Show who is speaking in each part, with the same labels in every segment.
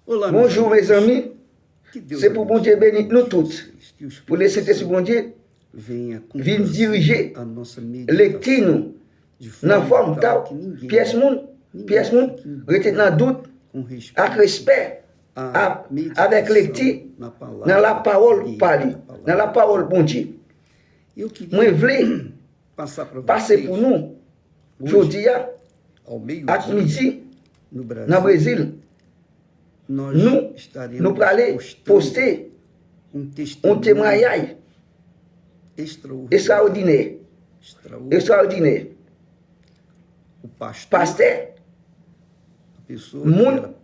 Speaker 1: Olá,
Speaker 2: Bonjour mes amis,
Speaker 1: que Deus
Speaker 2: c'est pour bon Dieu bénir nous tous,
Speaker 1: vocês, que o Espírito
Speaker 2: pour laisser esse
Speaker 1: Santo
Speaker 2: bon Dieu
Speaker 1: venha
Speaker 2: vir
Speaker 1: conduzir
Speaker 2: diriger
Speaker 1: a nossa
Speaker 2: lectino
Speaker 1: meditação de
Speaker 2: na
Speaker 1: forma
Speaker 2: forme
Speaker 1: tal
Speaker 2: tal,
Speaker 1: que ninguém
Speaker 2: pièce moun
Speaker 1: fique em
Speaker 2: rete dans doute,
Speaker 1: com
Speaker 2: avec
Speaker 1: respeito
Speaker 2: respect,
Speaker 1: à
Speaker 2: avec lecture
Speaker 1: na palavra
Speaker 2: dans la parole
Speaker 1: dele,
Speaker 2: parlée, dans la parole bon Dieu.
Speaker 1: Eu
Speaker 2: Moi,
Speaker 1: queria
Speaker 2: je voulais
Speaker 1: passar para
Speaker 2: passer
Speaker 1: vocês
Speaker 2: pour nous,
Speaker 1: hoje,
Speaker 2: aujourd'hui,
Speaker 1: ao
Speaker 2: à
Speaker 1: meio-dia,
Speaker 2: midi,
Speaker 1: no Brasil,
Speaker 2: dans le Brésil,
Speaker 1: nós
Speaker 2: nous
Speaker 1: estaremos
Speaker 2: allons
Speaker 1: postando
Speaker 2: poster
Speaker 1: um
Speaker 2: un témoignage
Speaker 1: extraordinário.
Speaker 2: extraordinaire.
Speaker 1: O pastor,
Speaker 2: Pasteur,
Speaker 1: a pessoa
Speaker 2: Moun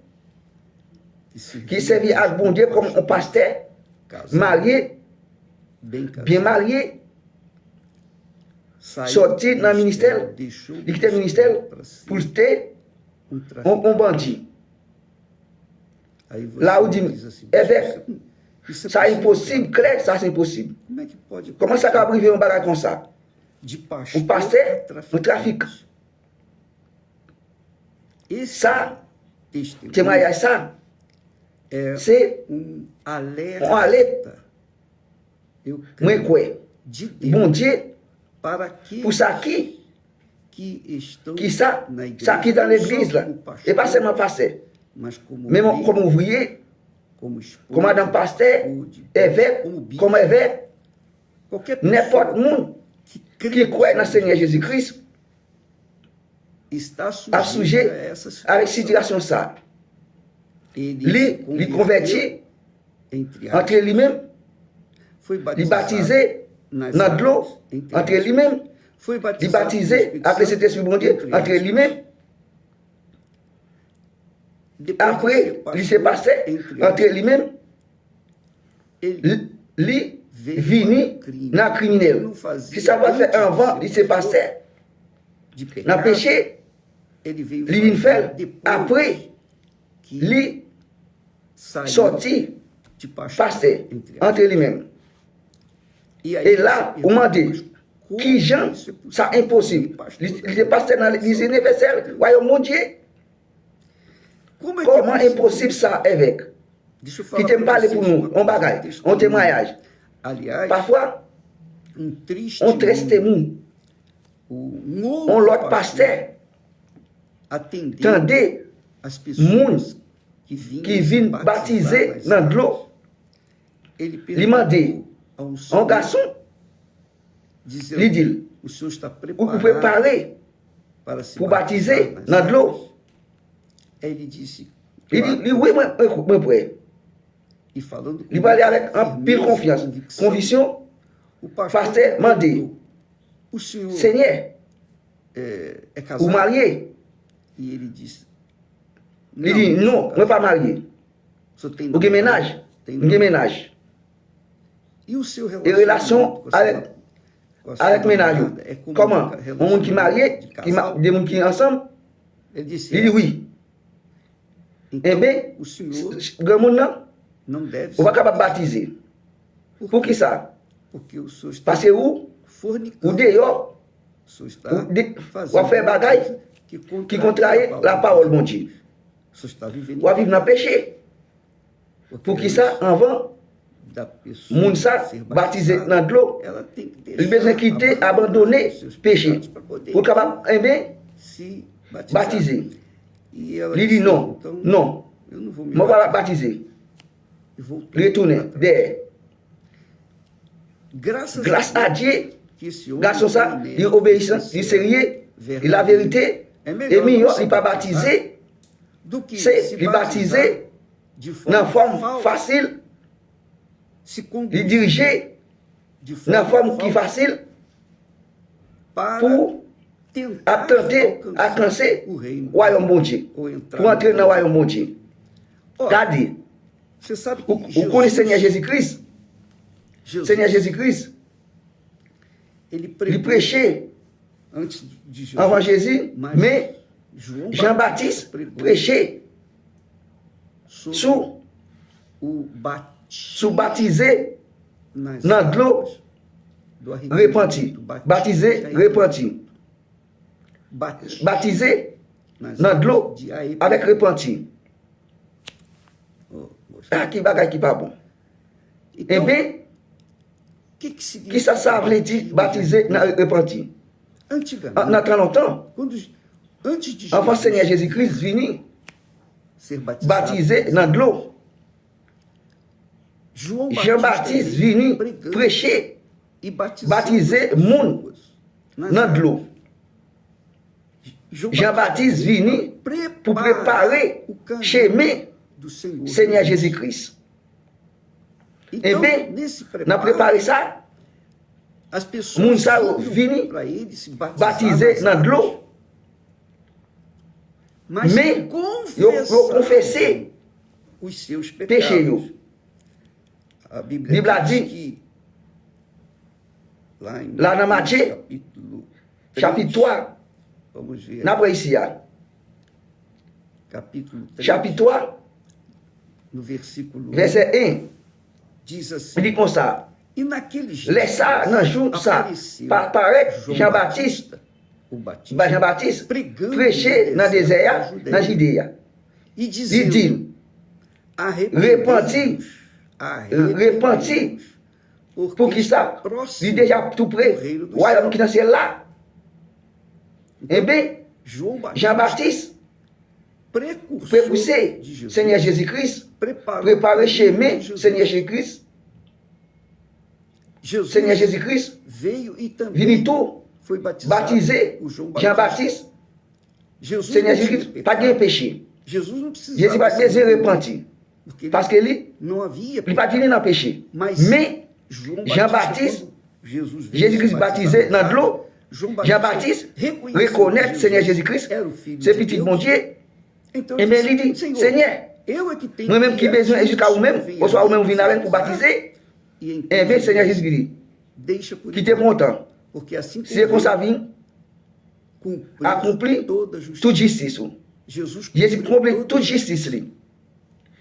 Speaker 2: qui servit à bon Dieu comme un pasteur,
Speaker 1: casado,
Speaker 2: marié,
Speaker 1: bem casado,
Speaker 2: bien marié,
Speaker 1: saiu
Speaker 2: sorti
Speaker 1: do
Speaker 2: dans le ministère,
Speaker 1: deixou
Speaker 2: il était ministère
Speaker 1: para si
Speaker 2: pour ter
Speaker 1: traficante.
Speaker 2: un bandit.
Speaker 1: Aí você
Speaker 2: Lá o
Speaker 1: diz
Speaker 2: dit,
Speaker 1: assim,
Speaker 2: évêque,
Speaker 1: isso é
Speaker 2: ça est
Speaker 1: possível,
Speaker 2: impossible, clair, ça c'est impossible.
Speaker 1: Como é que pode
Speaker 2: Comment ça peut arriver un bagage comme ça?
Speaker 1: de pastor
Speaker 2: Un pasteur,
Speaker 1: a
Speaker 2: un trafic.
Speaker 1: Esse
Speaker 2: Ça,
Speaker 1: testemunho
Speaker 2: témoignage ça,
Speaker 1: é
Speaker 2: c'est
Speaker 1: alerta.
Speaker 2: un alerte,
Speaker 1: Eu
Speaker 2: moi
Speaker 1: creio,
Speaker 2: quoi,
Speaker 1: de Deus
Speaker 2: bon Dieu,
Speaker 1: para que
Speaker 2: pour ça qui
Speaker 1: estão
Speaker 2: ça,
Speaker 1: na igreja,
Speaker 2: ça qui dans
Speaker 1: não
Speaker 2: l'église
Speaker 1: só
Speaker 2: là,
Speaker 1: como pastor,
Speaker 2: et pas seulement pasteur,
Speaker 1: mas como
Speaker 2: même
Speaker 1: obreiro,
Speaker 2: comme ouvrier,
Speaker 1: como esposa,
Speaker 2: comme madame pasteur,
Speaker 1: saúde,
Speaker 2: évêque,
Speaker 1: como bispo,
Speaker 2: comme évêque,
Speaker 1: qualquer
Speaker 2: n'importe
Speaker 1: pessoa
Speaker 2: monde
Speaker 1: que
Speaker 2: qui croit dans le Seigneur Jésus-Christ
Speaker 1: está
Speaker 2: a
Speaker 1: sujeito a
Speaker 2: sujet
Speaker 1: essa
Speaker 2: avec
Speaker 1: situação.
Speaker 2: situation ça.
Speaker 1: Ele
Speaker 2: Lui converti
Speaker 1: entre
Speaker 2: entre lui-même,
Speaker 1: foi
Speaker 2: lui
Speaker 1: batizado
Speaker 2: baptisé
Speaker 1: nas
Speaker 2: dans de l'eau
Speaker 1: águas, entre
Speaker 2: entre
Speaker 1: aspas.
Speaker 2: lui-même,
Speaker 1: Foi
Speaker 2: lui
Speaker 1: batizado
Speaker 2: baptisé avec cet esprit bon Dieu
Speaker 1: entre
Speaker 2: entre
Speaker 1: aspas.
Speaker 2: lui-même.
Speaker 1: Depois de
Speaker 2: Après,
Speaker 1: ser
Speaker 2: lui s'est passé
Speaker 1: entre
Speaker 2: entre lui-même,
Speaker 1: ele
Speaker 2: lui
Speaker 1: veio
Speaker 2: vini
Speaker 1: ao crime.
Speaker 2: dans le
Speaker 1: Ele
Speaker 2: criminel.
Speaker 1: não fazia
Speaker 2: Si ça va faire
Speaker 1: antes
Speaker 2: un
Speaker 1: de
Speaker 2: vent,
Speaker 1: ser
Speaker 2: lui s'est
Speaker 1: pastor
Speaker 2: passé
Speaker 1: de
Speaker 2: dans
Speaker 1: pecado,
Speaker 2: le péché,
Speaker 1: ele veio
Speaker 2: lui vient
Speaker 1: fazer
Speaker 2: faire
Speaker 1: depois
Speaker 2: après,
Speaker 1: que
Speaker 2: lui
Speaker 1: saiu
Speaker 2: sorti
Speaker 1: de pastor,
Speaker 2: passé
Speaker 1: entre
Speaker 2: entre lui-même.
Speaker 1: E aí
Speaker 2: Et là,
Speaker 1: você
Speaker 2: on m'a
Speaker 1: pergunta,
Speaker 2: dit,
Speaker 1: mas como
Speaker 2: qui Jean,
Speaker 1: isso é possível?
Speaker 2: ça impossible.
Speaker 1: Pastor,
Speaker 2: Il est pasteur dans l'église universelle, royaume mon Dieu.
Speaker 1: Como é que
Speaker 2: Comment
Speaker 1: é
Speaker 2: est possible ça, évêque?
Speaker 1: Deixa eu
Speaker 2: Qui
Speaker 1: falar
Speaker 2: t'aime
Speaker 1: pra
Speaker 2: parler
Speaker 1: vocês
Speaker 2: pour nous,
Speaker 1: uma
Speaker 2: un
Speaker 1: coisa,
Speaker 2: bagage, un
Speaker 1: testemunho.
Speaker 2: témoignage.
Speaker 1: Aliás,
Speaker 2: Parfois,
Speaker 1: triste
Speaker 2: on testemunho, on l'autre pasteur,
Speaker 1: atender
Speaker 2: tendez,
Speaker 1: as pessoas que
Speaker 2: qui viennent baptiser
Speaker 1: nas
Speaker 2: dans de l'eau,
Speaker 1: águas. Ele
Speaker 2: lui mandé,
Speaker 1: perguntou ao
Speaker 2: un
Speaker 1: senhor,
Speaker 2: garçon,
Speaker 1: dizendo,
Speaker 2: lui dit,
Speaker 1: o senhor está
Speaker 2: vous
Speaker 1: preparado
Speaker 2: préparez
Speaker 1: para se
Speaker 2: pour
Speaker 1: batizar
Speaker 2: baptiser
Speaker 1: nas
Speaker 2: dans de l'eau.
Speaker 1: águas? Aí ele disse,
Speaker 2: Il
Speaker 1: claro,
Speaker 2: dit, oui, moi, prêt.
Speaker 1: e falando com
Speaker 2: Il va aller
Speaker 1: muita
Speaker 2: avec un pile
Speaker 1: firmeza,
Speaker 2: confiance.
Speaker 1: convicção,
Speaker 2: Conviction,
Speaker 1: o pastor
Speaker 2: pasteur m'a dit,
Speaker 1: perguntou, o senhor
Speaker 2: Seigneur,
Speaker 1: é
Speaker 2: vous
Speaker 1: casado?
Speaker 2: mariez?
Speaker 1: E ele disse,
Speaker 2: Il dit,
Speaker 1: eu sou
Speaker 2: non, moi pas
Speaker 1: casado.
Speaker 2: marié.
Speaker 1: O senhor tem
Speaker 2: Vous avez
Speaker 1: namorado?
Speaker 2: ménage?
Speaker 1: Tem
Speaker 2: Vous avez
Speaker 1: namorado.
Speaker 2: ménage.
Speaker 1: E o seu
Speaker 2: Et relation
Speaker 1: relacionamento com a
Speaker 2: avec,
Speaker 1: com a sua
Speaker 2: avec ménage.
Speaker 1: namorada é como
Speaker 2: Comment?
Speaker 1: um
Speaker 2: Un monde qui est marié,
Speaker 1: de
Speaker 2: des
Speaker 1: casal?
Speaker 2: gens qui sont ensemble,
Speaker 1: Ele disse,
Speaker 2: il dit oui.
Speaker 1: Então,
Speaker 2: Eh bien,
Speaker 1: o senhor
Speaker 2: grand monde là,
Speaker 1: não deve
Speaker 2: on va
Speaker 1: ser
Speaker 2: capable baptiser. Pour qui ça?
Speaker 1: Porque o senhor está
Speaker 2: Parce que où?
Speaker 1: fornicando.
Speaker 2: Ou dehors,
Speaker 1: O senhor está
Speaker 2: ou faire
Speaker 1: uma
Speaker 2: bagaille
Speaker 1: coisa que
Speaker 2: qui contrarie la parole, mon Dieu.
Speaker 1: O senhor está vivendo
Speaker 2: Ou vivre dans le péché.
Speaker 1: Porque
Speaker 2: Pour qui ça? Avant,
Speaker 1: da pessoa
Speaker 2: moun ça,
Speaker 1: ser
Speaker 2: baptisé
Speaker 1: batizada,
Speaker 2: dans de l'eau,
Speaker 1: ela tem que
Speaker 2: il besoin quitter, abandonner
Speaker 1: os seus
Speaker 2: péché.
Speaker 1: pecados para poder
Speaker 2: Pour capable, eh bien,
Speaker 1: se batizar.
Speaker 2: baptiser.
Speaker 1: E ela
Speaker 2: Il
Speaker 1: disse,
Speaker 2: dit non,
Speaker 1: então,
Speaker 2: non,
Speaker 1: eu não vou me
Speaker 2: moi va
Speaker 1: batizar.
Speaker 2: baptiser.
Speaker 1: E voltou
Speaker 2: Retourner,
Speaker 1: atrás.
Speaker 2: derrière.
Speaker 1: Graças
Speaker 2: Grâce à Dieu,
Speaker 1: que esse homem
Speaker 2: garçon ça,
Speaker 1: foi
Speaker 2: il
Speaker 1: honesto,
Speaker 2: obéissant, il
Speaker 1: sincero,
Speaker 2: sérieux,
Speaker 1: verdadeiro.
Speaker 2: il a vérité,
Speaker 1: É
Speaker 2: et
Speaker 1: melhor
Speaker 2: mieux,
Speaker 1: você
Speaker 2: il pas
Speaker 1: batizar
Speaker 2: baptisé,
Speaker 1: do que
Speaker 2: c'est
Speaker 1: se
Speaker 2: il
Speaker 1: batizar
Speaker 2: baptisé
Speaker 1: de
Speaker 2: dans
Speaker 1: forma
Speaker 2: forme
Speaker 1: falsa,
Speaker 2: facile,
Speaker 1: se
Speaker 2: il
Speaker 1: conduzir
Speaker 2: diriger
Speaker 1: de
Speaker 2: dans
Speaker 1: forma
Speaker 2: forme qui
Speaker 1: falsa
Speaker 2: facile
Speaker 1: para
Speaker 2: pour
Speaker 1: tentar
Speaker 2: tenter alcancer
Speaker 1: o reino,
Speaker 2: o royaume bon Dieu,
Speaker 1: ou entrar
Speaker 2: pour entrer
Speaker 1: no
Speaker 2: dans le royaume bon Dieu.
Speaker 1: Ora,
Speaker 2: Regardez,
Speaker 1: você sabe que
Speaker 2: vous connaissez le Seigneur Jésus-Christ,
Speaker 1: Jesus,
Speaker 2: Seigneur Jésus-Christ,
Speaker 1: ele
Speaker 2: il
Speaker 1: pregou
Speaker 2: prêchait
Speaker 1: antes de Jesus,
Speaker 2: avant Jésus, mais
Speaker 1: João
Speaker 2: Jean-Baptiste
Speaker 1: pregou
Speaker 2: prêchait
Speaker 1: sobre
Speaker 2: sous
Speaker 1: o batismo
Speaker 2: sous baptisé
Speaker 1: nas
Speaker 2: dans de l'eau,
Speaker 1: águas do
Speaker 2: repenti,
Speaker 1: arrependimento, batismo
Speaker 2: baptisé,
Speaker 1: de arrependimento.
Speaker 2: repenti,
Speaker 1: Batismo
Speaker 2: baptisé
Speaker 1: nas
Speaker 2: dans de l'eau
Speaker 1: águas de arrependimento.
Speaker 2: avec repenti. Ah, qui bagaille qui pas bon. Eh
Speaker 1: Então,
Speaker 2: bien,
Speaker 1: que
Speaker 2: qui ça veut dire baptiser dans repenti?
Speaker 1: Antigamente,
Speaker 2: Dans 30 ans,
Speaker 1: antes de
Speaker 2: avant Seigneur Jésus-Christ venir
Speaker 1: ser batizado,
Speaker 2: baptisé dans de l'eau.
Speaker 1: João
Speaker 2: Jean-Baptiste venu
Speaker 1: pregando
Speaker 2: prêcher,
Speaker 1: e batizando
Speaker 2: baptiser
Speaker 1: as
Speaker 2: monde
Speaker 1: pessoas nas
Speaker 2: dans de
Speaker 1: águas.
Speaker 2: l'eau. Jean-Baptiste venu pour préparer
Speaker 1: o caminho
Speaker 2: chemin
Speaker 1: do Senhor.
Speaker 2: Seigneur Jésus-Christ.
Speaker 1: Então,
Speaker 2: bem,
Speaker 1: nesse
Speaker 2: N'a
Speaker 1: preparo,
Speaker 2: préparé ça,
Speaker 1: as pessoas
Speaker 2: moun sa
Speaker 1: vinham
Speaker 2: vini
Speaker 1: para ele se batizar
Speaker 2: baptisé
Speaker 1: nas
Speaker 2: dans de
Speaker 1: águas,
Speaker 2: l'eau,
Speaker 1: mas
Speaker 2: mais yo
Speaker 1: confessavam
Speaker 2: confessé
Speaker 1: os seus
Speaker 2: péché yo.
Speaker 1: pecados. A Bíblia
Speaker 2: Bíblia
Speaker 1: diz
Speaker 2: diz
Speaker 1: que lá em
Speaker 2: Lá na Matthieu,
Speaker 1: capítulo 3,
Speaker 2: Chapitre 3,
Speaker 1: vamos ver,
Speaker 2: n'a pas ici.
Speaker 1: capítulo 3,
Speaker 2: Chapitre 3,
Speaker 1: no versículo 1,
Speaker 2: verset 1,
Speaker 1: diz
Speaker 2: il
Speaker 1: assim:
Speaker 2: dit comme ça.
Speaker 1: E naqueles
Speaker 2: Laisse ça, dans le jour, ça,
Speaker 1: apareceu
Speaker 2: paraît
Speaker 1: João
Speaker 2: Jean-Baptiste,
Speaker 1: Batista, o Batista,
Speaker 2: Jean-Baptiste,
Speaker 1: pregando
Speaker 2: prêcher dans le désert, dans Judéa.
Speaker 1: e
Speaker 2: Il
Speaker 1: dizendo:
Speaker 2: dit,
Speaker 1: arrependei-vos,
Speaker 2: repenti, pour qui
Speaker 1: está
Speaker 2: ça, il est
Speaker 1: próximo
Speaker 2: déjà tout près,
Speaker 1: o reino dos
Speaker 2: royaume
Speaker 1: céus.
Speaker 2: qui dans ciel là. Eh bien,
Speaker 1: João Batista,
Speaker 2: Jean-Baptiste,
Speaker 1: precursor
Speaker 2: précursé,
Speaker 1: de Jesus,
Speaker 2: Seigneur Jésus-Christ,
Speaker 1: preparou
Speaker 2: préparé
Speaker 1: o
Speaker 2: chemin,
Speaker 1: caminho de Jesus.
Speaker 2: Seigneur Jésus-Christ,
Speaker 1: Jesus
Speaker 2: Seigneur Jésus-Christ,
Speaker 1: veio e também
Speaker 2: vini tout,
Speaker 1: foi batizado
Speaker 2: baptisé,
Speaker 1: por João
Speaker 2: Jean-Baptiste,
Speaker 1: Jesus
Speaker 2: Seigneur
Speaker 1: não tinha
Speaker 2: Jésus-Christ, pas de
Speaker 1: pecado.
Speaker 2: péché.
Speaker 1: Jesus não precisava
Speaker 2: Jésus va
Speaker 1: se
Speaker 2: baiser
Speaker 1: arrepender,
Speaker 2: repenti,
Speaker 1: porque
Speaker 2: parce que lui,
Speaker 1: não havia
Speaker 2: il pas venu dans le péché.
Speaker 1: Mas
Speaker 2: Mais
Speaker 1: João
Speaker 2: Jean-Baptiste,
Speaker 1: quando Jesus veio
Speaker 2: Jésus-Christ
Speaker 1: se
Speaker 2: baptisé
Speaker 1: batizar
Speaker 2: dans de l'eau,
Speaker 1: João
Speaker 2: Jean-Baptiste
Speaker 1: reconheceu
Speaker 2: reconnaît
Speaker 1: que
Speaker 2: Seigneur
Speaker 1: Jesus
Speaker 2: Jésus-Christ,
Speaker 1: era o Filho
Speaker 2: c'est
Speaker 1: de
Speaker 2: petit
Speaker 1: Deus.
Speaker 2: bon Dieu.
Speaker 1: Então
Speaker 2: Et bien
Speaker 1: ele
Speaker 2: il
Speaker 1: disse:
Speaker 2: dit,
Speaker 1: Senhor,
Speaker 2: Seigneur,
Speaker 1: eu é que tenho
Speaker 2: moi-même qui
Speaker 1: ir
Speaker 2: besoin
Speaker 1: adiante,
Speaker 2: jusqu'à vous-même,
Speaker 1: venha
Speaker 2: ou soit
Speaker 1: a
Speaker 2: vous-même
Speaker 1: mim,
Speaker 2: venez avec pour baptiser.
Speaker 1: E então
Speaker 2: Eh bien, Seigneur
Speaker 1: Jesus
Speaker 2: Jésus dit,
Speaker 1: deixa por
Speaker 2: quittez mon temps.
Speaker 1: porque assim
Speaker 2: Si c'est comme ça, vient,
Speaker 1: cumprir
Speaker 2: accompli
Speaker 1: toda a justiça.
Speaker 2: toute justice.
Speaker 1: Jesus
Speaker 2: Jésus
Speaker 1: cumpriu
Speaker 2: accomplit
Speaker 1: toda
Speaker 2: toute
Speaker 1: a
Speaker 2: justice. Lui.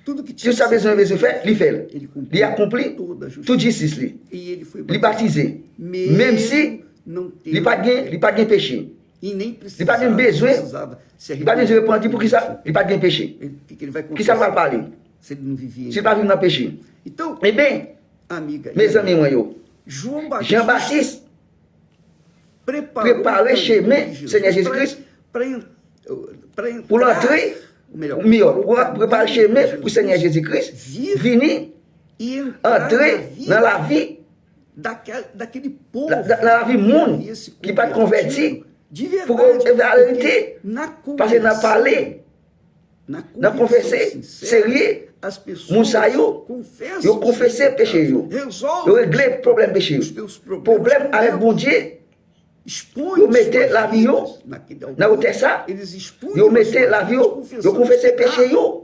Speaker 1: Tudo que
Speaker 2: Si
Speaker 1: tinha
Speaker 2: vous savez ce
Speaker 1: que
Speaker 2: que vous faire, il fait.
Speaker 1: ele cumpriu
Speaker 2: Il accomplit
Speaker 1: toda a justiça.
Speaker 2: toute justice. Lui.
Speaker 1: E ele foi
Speaker 2: Il baptisé. Même si
Speaker 1: não
Speaker 2: il pas de péché.
Speaker 1: e nem
Speaker 2: Il
Speaker 1: precisava,
Speaker 2: pas de besoin.
Speaker 1: precisava se
Speaker 2: Il pas de
Speaker 1: arrepender.
Speaker 2: repentir pour qui ça, il pas de péché.
Speaker 1: Que ele vai
Speaker 2: Qui ça va
Speaker 1: confessar
Speaker 2: parler?
Speaker 1: se ele não vivia.
Speaker 2: Si il pas venu dans le péché.
Speaker 1: Então,
Speaker 2: Eh bien,
Speaker 1: amiga,
Speaker 2: mes amis, moi, yo,
Speaker 1: João Batista
Speaker 2: Jean-Baptiste,
Speaker 1: preparou
Speaker 2: préparé
Speaker 1: o
Speaker 2: chemin,
Speaker 1: caminho de Jesus
Speaker 2: Seigneur Jésus-Christ,
Speaker 1: para
Speaker 2: pour l'entrée,
Speaker 1: melhor,
Speaker 2: préparer chemin pour Seigneur Jésus-Christ, venir,
Speaker 1: e entrar
Speaker 2: entrer dans la vie,
Speaker 1: daquele povo
Speaker 2: dans la vie monde,
Speaker 1: havia se
Speaker 2: qui pas converti,
Speaker 1: de
Speaker 2: pour
Speaker 1: verdade,
Speaker 2: la vérité,
Speaker 1: na
Speaker 2: parce qu'il n'a parlé, n'a confessé, sérieux,
Speaker 1: as pessoas
Speaker 2: Moussaïo,
Speaker 1: confessam
Speaker 2: yo confessé péché, yo réglé le problème péché, problème avec bon Dieu, yo mettez la vie, yo, dans le ça, yo mettez la vie, yo confessé péché, yo,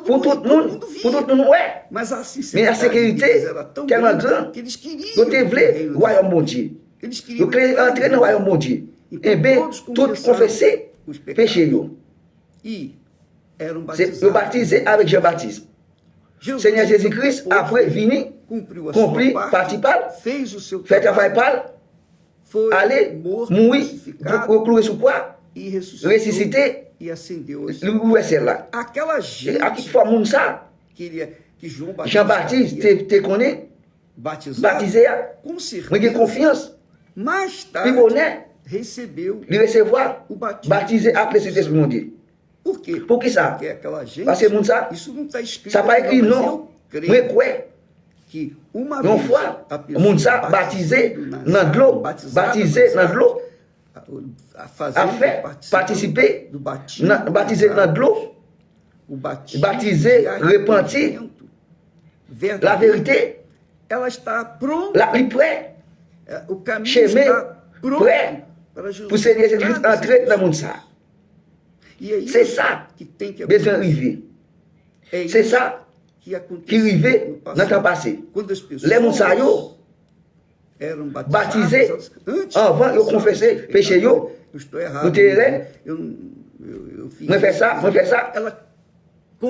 Speaker 2: pour tout le monde, ouais.
Speaker 1: Mas a
Speaker 2: Mais la sécurité, tellement grande,
Speaker 1: que eles queriam
Speaker 2: yo te voulez le royaume bon Dieu.
Speaker 1: eles
Speaker 2: Yo queriez entrer dans le royaume bon Dieu. Eh bien, tout confessé péché, yo.
Speaker 1: e eram
Speaker 2: C'est baptisé avec Jean-Baptiste. Seigneur Jésus-Christ, après, vini,
Speaker 1: cumpriu a
Speaker 2: compris,
Speaker 1: sua parte,
Speaker 2: parti par,
Speaker 1: fez o seu
Speaker 2: fait travail par,
Speaker 1: foi
Speaker 2: aller,
Speaker 1: morto,
Speaker 2: mourir,
Speaker 1: crucificado
Speaker 2: clouer sous quoi,
Speaker 1: e ressuscitou
Speaker 2: ressusciter,
Speaker 1: e ascendeu aos
Speaker 2: où est celle-là?
Speaker 1: aquela
Speaker 2: À
Speaker 1: gente
Speaker 2: qui fois moun ça,
Speaker 1: que João Batista
Speaker 2: Jean-Baptiste,
Speaker 1: havia
Speaker 2: te connaît,
Speaker 1: batizado,
Speaker 2: baptisé,
Speaker 1: com
Speaker 2: moi j'ai
Speaker 1: certeza,
Speaker 2: confiance,
Speaker 1: mais
Speaker 2: puis
Speaker 1: tarde
Speaker 2: bonnet,
Speaker 1: recebeu
Speaker 2: lui recevoir,
Speaker 1: o batismo.
Speaker 2: baptisé après cet esprit mon Dieu.
Speaker 1: Por quê?
Speaker 2: Por que ça?
Speaker 1: Porque aquela gente,
Speaker 2: Parce que moun ça,
Speaker 1: isso não está escrito,
Speaker 2: ça pas écrit
Speaker 1: mas
Speaker 2: non,
Speaker 1: eu creio
Speaker 2: mais quoi?
Speaker 1: que uma
Speaker 2: Une
Speaker 1: vez
Speaker 2: fois,
Speaker 1: a pessoa
Speaker 2: moun ça baptisé dans de l'eau, baptisé dans de l'eau,
Speaker 1: a fazer
Speaker 2: a fait participer,
Speaker 1: do batismo,
Speaker 2: baptisé dans de l'eau,
Speaker 1: o batismo
Speaker 2: baptisé,
Speaker 1: de
Speaker 2: repenti,
Speaker 1: arrependimento
Speaker 2: la
Speaker 1: verdadeiro,
Speaker 2: vérité,
Speaker 1: ela está pronta,
Speaker 2: la plus près,
Speaker 1: o caminho
Speaker 2: chemin
Speaker 1: está pronto
Speaker 2: prêt
Speaker 1: para Jesus
Speaker 2: pour Seigneur Jésus-Christ
Speaker 1: entrar
Speaker 2: entrer
Speaker 1: nesse
Speaker 2: dans le monde ça.
Speaker 1: E é
Speaker 2: C'est
Speaker 1: isso
Speaker 2: ça,
Speaker 1: que tem que
Speaker 2: besoin
Speaker 1: acontecer.
Speaker 2: arriver.
Speaker 1: É
Speaker 2: C'est
Speaker 1: isso
Speaker 2: ça
Speaker 1: que aconteceu
Speaker 2: qui arrivait
Speaker 1: no
Speaker 2: dans le temps passé.
Speaker 1: Quando as pessoas
Speaker 2: Les moussaillos,
Speaker 1: eram batizadas,
Speaker 2: baptisés,
Speaker 1: antes
Speaker 2: avant
Speaker 1: de
Speaker 2: de confesser péché,
Speaker 1: eu estou errado.
Speaker 2: eu terei,
Speaker 1: Eu fiz
Speaker 2: moi faire ça, moi faire ça,
Speaker 1: Ela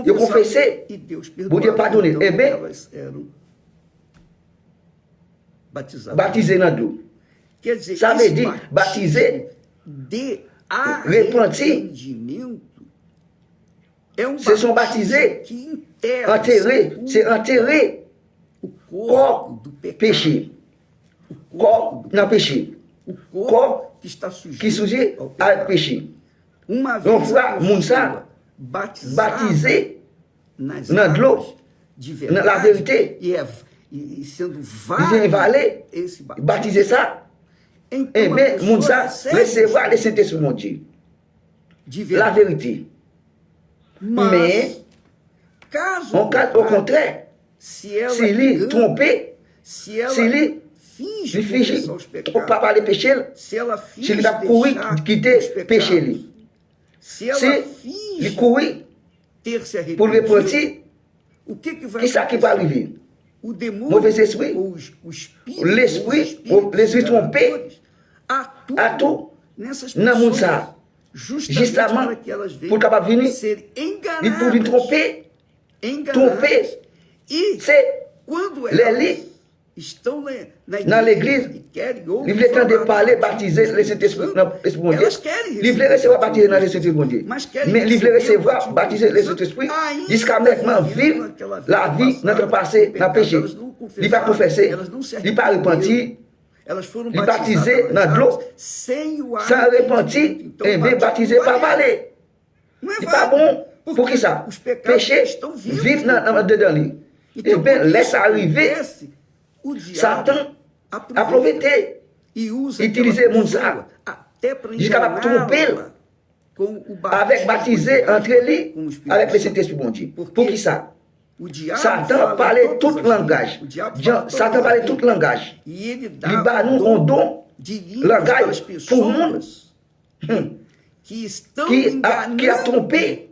Speaker 2: eu confessei,
Speaker 1: e Deus
Speaker 2: Bom Deus
Speaker 1: perdoava.
Speaker 2: pardonner.
Speaker 1: Então,
Speaker 2: Eh bem,
Speaker 1: elas eram batizadas.
Speaker 2: baptisé dans l'eau.
Speaker 1: Quer dizer,
Speaker 2: Ça veut
Speaker 1: esse
Speaker 2: dire,
Speaker 1: batismo
Speaker 2: baptisé,
Speaker 1: de
Speaker 2: repenti.
Speaker 1: arrependimento é um
Speaker 2: Se sont
Speaker 1: batismo
Speaker 2: baptisés
Speaker 1: que
Speaker 2: enterrer, c'est enterrer
Speaker 1: o
Speaker 2: corps
Speaker 1: corpo do pecado,
Speaker 2: péché.
Speaker 1: o
Speaker 2: Corps
Speaker 1: corpo,
Speaker 2: dans péché.
Speaker 1: o
Speaker 2: corpo
Speaker 1: corpo que está
Speaker 2: Qui
Speaker 1: sujeito
Speaker 2: sujet
Speaker 1: ao
Speaker 2: à
Speaker 1: pecado.
Speaker 2: péché.
Speaker 1: Uma
Speaker 2: Donc,
Speaker 1: vez
Speaker 2: frère,
Speaker 1: a
Speaker 2: moun sa,
Speaker 1: pessoa batizada
Speaker 2: Baptisé
Speaker 1: nas
Speaker 2: dans de l'eau,
Speaker 1: águas de
Speaker 2: dans la
Speaker 1: verdade
Speaker 2: vérité,
Speaker 1: e sendo
Speaker 2: vient valer,
Speaker 1: esse batismo,
Speaker 2: baptiser ça,
Speaker 1: então
Speaker 2: et
Speaker 1: a
Speaker 2: bien,
Speaker 1: pessoa
Speaker 2: moun sa,
Speaker 1: recebe
Speaker 2: recevoir le Saint-Esprit, mon Dieu.
Speaker 1: de
Speaker 2: La
Speaker 1: verdade.
Speaker 2: vérité.
Speaker 1: Mas,
Speaker 2: Mais,
Speaker 1: caso
Speaker 2: au contraire,
Speaker 1: se ela
Speaker 2: si lui
Speaker 1: engana,
Speaker 2: trompé,
Speaker 1: se ela
Speaker 2: si lui
Speaker 1: finge
Speaker 2: lui finge
Speaker 1: confessar os
Speaker 2: trop
Speaker 1: pecados,
Speaker 2: pas parler péché,
Speaker 1: se ela
Speaker 2: si
Speaker 1: finge
Speaker 2: lui va courir,
Speaker 1: deixar
Speaker 2: quitter
Speaker 1: os
Speaker 2: péché,
Speaker 1: pecados,
Speaker 2: lui.
Speaker 1: se ela
Speaker 2: Si lui
Speaker 1: finge
Speaker 2: courir
Speaker 1: ter se
Speaker 2: pour le
Speaker 1: arrependido,
Speaker 2: repentir,
Speaker 1: o que vai
Speaker 2: qui ça qui va
Speaker 1: acontecer?
Speaker 2: arriver?
Speaker 1: O demônio,
Speaker 2: Mauvais esprit,
Speaker 1: ou o espírito,
Speaker 2: l'esprit,
Speaker 1: ou os
Speaker 2: l'esprit
Speaker 1: espíritos
Speaker 2: trompé,
Speaker 1: enganadores,
Speaker 2: atuam
Speaker 1: nessas
Speaker 2: dans le monde
Speaker 1: pessoas,
Speaker 2: ça,
Speaker 1: justamente
Speaker 2: justement,
Speaker 1: para que elas
Speaker 2: pour
Speaker 1: venham
Speaker 2: capable venir,
Speaker 1: ser
Speaker 2: il pour lui
Speaker 1: enganadas,
Speaker 2: tromper,
Speaker 1: enganadas. E
Speaker 2: c'est
Speaker 1: quando
Speaker 2: les
Speaker 1: elas
Speaker 2: lits
Speaker 1: estão na
Speaker 2: dans l'église,
Speaker 1: e querem
Speaker 2: il
Speaker 1: ouvir
Speaker 2: voulait temps de
Speaker 1: falar
Speaker 2: parler,
Speaker 1: do
Speaker 2: baptiser le Saint-Esprit dans l'Esprit de Dieu.
Speaker 1: elas querem
Speaker 2: Il voulait recevoir baptiser dans le Saint-Esprit de Dieu.
Speaker 1: mas querem
Speaker 2: Mais il voulait
Speaker 1: receber o
Speaker 2: recevoir
Speaker 1: batismo
Speaker 2: baptiser
Speaker 1: do
Speaker 2: le
Speaker 1: Espírito
Speaker 2: Saint-Esprit
Speaker 1: ainda
Speaker 2: jusqu'à maintenant
Speaker 1: vivendo
Speaker 2: vivre
Speaker 1: naquela vida
Speaker 2: la vie,
Speaker 1: passada,
Speaker 2: notre passé,
Speaker 1: do
Speaker 2: dans le péché.
Speaker 1: Elas não
Speaker 2: Il n'a pas
Speaker 1: confessaram,
Speaker 2: confessé,
Speaker 1: elas não se
Speaker 2: il n'a pas repenti,
Speaker 1: arrependeram. Elas foram
Speaker 2: il baptisé
Speaker 1: batizadas
Speaker 2: dans de l'eau,
Speaker 1: águas sem o
Speaker 2: sans
Speaker 1: arrependimento.
Speaker 2: repentir,
Speaker 1: Então,
Speaker 2: et
Speaker 1: o
Speaker 2: bien
Speaker 1: batismo
Speaker 2: baptisé
Speaker 1: não
Speaker 2: par
Speaker 1: valeu.
Speaker 2: valer.
Speaker 1: Não é
Speaker 2: C'est pas
Speaker 1: válido,
Speaker 2: bon.
Speaker 1: porque
Speaker 2: Pour qui ça?
Speaker 1: os pecados
Speaker 2: Péché,
Speaker 1: estão vivos.
Speaker 2: vivre dedans lui.
Speaker 1: Então,
Speaker 2: Et bien,
Speaker 1: quando
Speaker 2: laisse
Speaker 1: isso
Speaker 2: arriver,
Speaker 1: acontece, o diabo
Speaker 2: Satan
Speaker 1: aproveita
Speaker 2: aproveitar,
Speaker 1: e usa
Speaker 2: utiliser
Speaker 1: aquela
Speaker 2: moun sa,
Speaker 1: pessoa até para
Speaker 2: jusqu'à la tromper,
Speaker 1: enganá-la com o batismo
Speaker 2: avec baptisé entre lui,
Speaker 1: com o Espírito
Speaker 2: avec le
Speaker 1: Santo.
Speaker 2: Saint-Esprit, bon Dieu.
Speaker 1: Porque
Speaker 2: Pour qui ça?
Speaker 1: o diabo
Speaker 2: Satan
Speaker 1: fala
Speaker 2: parlait
Speaker 1: todas
Speaker 2: tout
Speaker 1: as
Speaker 2: langage.
Speaker 1: línguas. O diabo fala todas
Speaker 2: Satan
Speaker 1: as
Speaker 2: parlait
Speaker 1: línguas.
Speaker 2: tout langage.
Speaker 1: E ele
Speaker 2: Il
Speaker 1: dá
Speaker 2: bat nous un don,
Speaker 1: de línguas para as
Speaker 2: langage, pour nous,
Speaker 1: pessoas que estão
Speaker 2: qui a
Speaker 1: enganando
Speaker 2: trompé,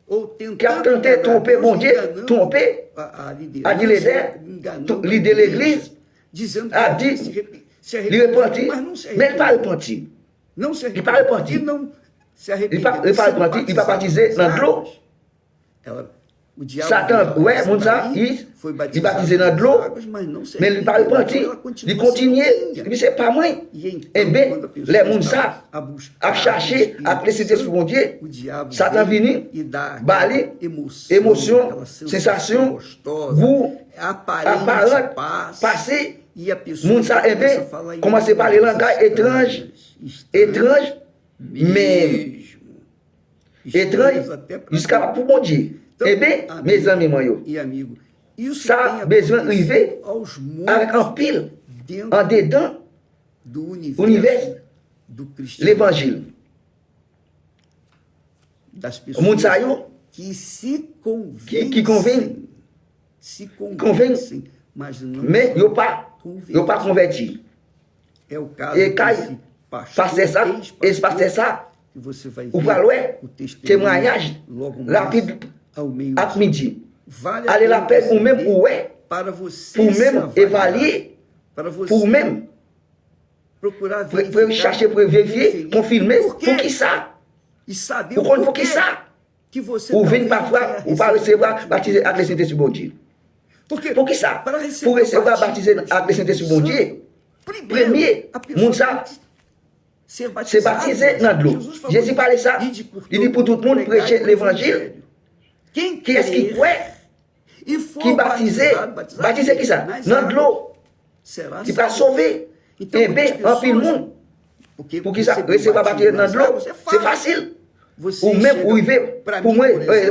Speaker 1: ou
Speaker 2: qui a
Speaker 1: tentando
Speaker 2: tenté de tromper, bon Dieu,
Speaker 1: enganando
Speaker 2: tromper,
Speaker 1: a
Speaker 2: a dit
Speaker 1: liderança,
Speaker 2: l'idée,
Speaker 1: enganando a
Speaker 2: l'idée de
Speaker 1: igreja,
Speaker 2: l'église,
Speaker 1: dizendo que
Speaker 2: a
Speaker 1: havia
Speaker 2: dit,
Speaker 1: se
Speaker 2: il repentit,
Speaker 1: mas não se
Speaker 2: mais il pas
Speaker 1: arrependeu.
Speaker 2: repenti.
Speaker 1: Não se
Speaker 2: Il pas
Speaker 1: arrependeu.
Speaker 2: repenti.
Speaker 1: E não se
Speaker 2: Il
Speaker 1: arrependeu.
Speaker 2: pas repenti, il pas baptisé dans de l'eau.
Speaker 1: O diabo
Speaker 2: Satan,
Speaker 1: viu
Speaker 2: ouais,
Speaker 1: essa
Speaker 2: mon ça,
Speaker 1: daí, foi
Speaker 2: il baptisé dans de
Speaker 1: nas
Speaker 2: l'eau,
Speaker 1: águas, mas não se
Speaker 2: mais il pas
Speaker 1: arrependeu.
Speaker 2: repenti.
Speaker 1: Ela
Speaker 2: Il
Speaker 1: continua
Speaker 2: continue,
Speaker 1: sendo
Speaker 2: il dit, c'est pas moi.
Speaker 1: E então,
Speaker 2: Eh bien,
Speaker 1: quando a pessoa
Speaker 2: les moun
Speaker 1: está
Speaker 2: ça,
Speaker 1: a buscar
Speaker 2: a chercher,
Speaker 1: o
Speaker 2: a crer
Speaker 1: Espírito
Speaker 2: Saint-Esprit, bon Dieu,
Speaker 1: o diabo
Speaker 2: Satan
Speaker 1: vem
Speaker 2: vini,
Speaker 1: e dá
Speaker 2: bali,
Speaker 1: emoção,
Speaker 2: émotion,
Speaker 1: aquela
Speaker 2: sensation,
Speaker 1: gostosa,
Speaker 2: goût,
Speaker 1: aparente
Speaker 2: apparente,
Speaker 1: paz,
Speaker 2: passé,
Speaker 1: e a pessoa
Speaker 2: moun ça, eh
Speaker 1: começa a
Speaker 2: bien,
Speaker 1: falar em
Speaker 2: commence à parler
Speaker 1: línguas
Speaker 2: langage étrange,
Speaker 1: estranhas,
Speaker 2: même, étrange,
Speaker 1: até pra
Speaker 2: jusqu'à
Speaker 1: Deus.
Speaker 2: pour mon Dieu.
Speaker 1: Então,
Speaker 2: Eh bien, mes amis, moi, yo,
Speaker 1: e amigo, isso
Speaker 2: ça,
Speaker 1: tem
Speaker 2: besoin
Speaker 1: acontecido
Speaker 2: arriver
Speaker 1: aos
Speaker 2: avec un
Speaker 1: montes
Speaker 2: pile,
Speaker 1: dentro
Speaker 2: en dedans,
Speaker 1: do
Speaker 2: univers,
Speaker 1: universo do cristianismo,
Speaker 2: l'évangile.
Speaker 1: das
Speaker 2: O mundo
Speaker 1: pessoas
Speaker 2: saiu,
Speaker 1: que se
Speaker 2: que convém,
Speaker 1: se convencem, mas não
Speaker 2: mais
Speaker 1: são
Speaker 2: yo pas converti.
Speaker 1: É o caso
Speaker 2: Et quand
Speaker 1: desse
Speaker 2: passer ça, passer ça,
Speaker 1: que você vai
Speaker 2: ou
Speaker 1: ver
Speaker 2: para louer,
Speaker 1: o testemunho
Speaker 2: témoignage,
Speaker 1: logo mais
Speaker 2: rapide,
Speaker 1: ao meio
Speaker 2: à midi.
Speaker 1: Vale
Speaker 2: Aller la paix ou même
Speaker 1: ver
Speaker 2: ou ouais,
Speaker 1: para você
Speaker 2: pour
Speaker 1: se
Speaker 2: même
Speaker 1: avaliar,
Speaker 2: évaluer,
Speaker 1: para você
Speaker 2: pour même
Speaker 1: procurar
Speaker 2: pour
Speaker 1: verificar,
Speaker 2: chercher, pour vérifier,
Speaker 1: conferir,
Speaker 2: confirmer,
Speaker 1: por quê?
Speaker 2: pour qui ça?
Speaker 1: E saber
Speaker 2: Pour
Speaker 1: o
Speaker 2: qu'on pour
Speaker 1: porquê
Speaker 2: qui ça?
Speaker 1: que você
Speaker 2: Ou
Speaker 1: talvez
Speaker 2: venir
Speaker 1: não
Speaker 2: parfois,
Speaker 1: tenha
Speaker 2: ou pas
Speaker 1: recebido
Speaker 2: recevoir, baptiser avec le Saint-Esprit, bon Dieu.
Speaker 1: Porque
Speaker 2: Pour qui ça?
Speaker 1: para receber
Speaker 2: Pour
Speaker 1: o
Speaker 2: recevoir,
Speaker 1: batismo
Speaker 2: baptiser
Speaker 1: do
Speaker 2: avec le Saint-Esprit, bon Dieu.
Speaker 1: Primeiro,
Speaker 2: Premier,
Speaker 1: a pessoa
Speaker 2: moun ça,
Speaker 1: tem que ser
Speaker 2: c'est baptisé dans de l'eau. Jésus parlait ça, il dit pour tout le monde prêcher l'évangile.
Speaker 1: Quem
Speaker 2: Qui est-ce qui croit?
Speaker 1: e for
Speaker 2: Qui baptisé? Baptisé qui ça? Dans de l'eau.
Speaker 1: será
Speaker 2: Qui va
Speaker 1: salvo.
Speaker 2: sauver.
Speaker 1: Então,
Speaker 2: Eh bien,
Speaker 1: muitas
Speaker 2: en pile
Speaker 1: pessoas,
Speaker 2: monde.
Speaker 1: porque
Speaker 2: Pour qui ça?
Speaker 1: receber
Speaker 2: Recevoir baptiser dans
Speaker 1: nas
Speaker 2: de l'eau,
Speaker 1: águas
Speaker 2: c'est facile.
Speaker 1: Você
Speaker 2: Ou même
Speaker 1: chega
Speaker 2: ou il veut,
Speaker 1: pra
Speaker 2: pour
Speaker 1: mim,
Speaker 2: moi,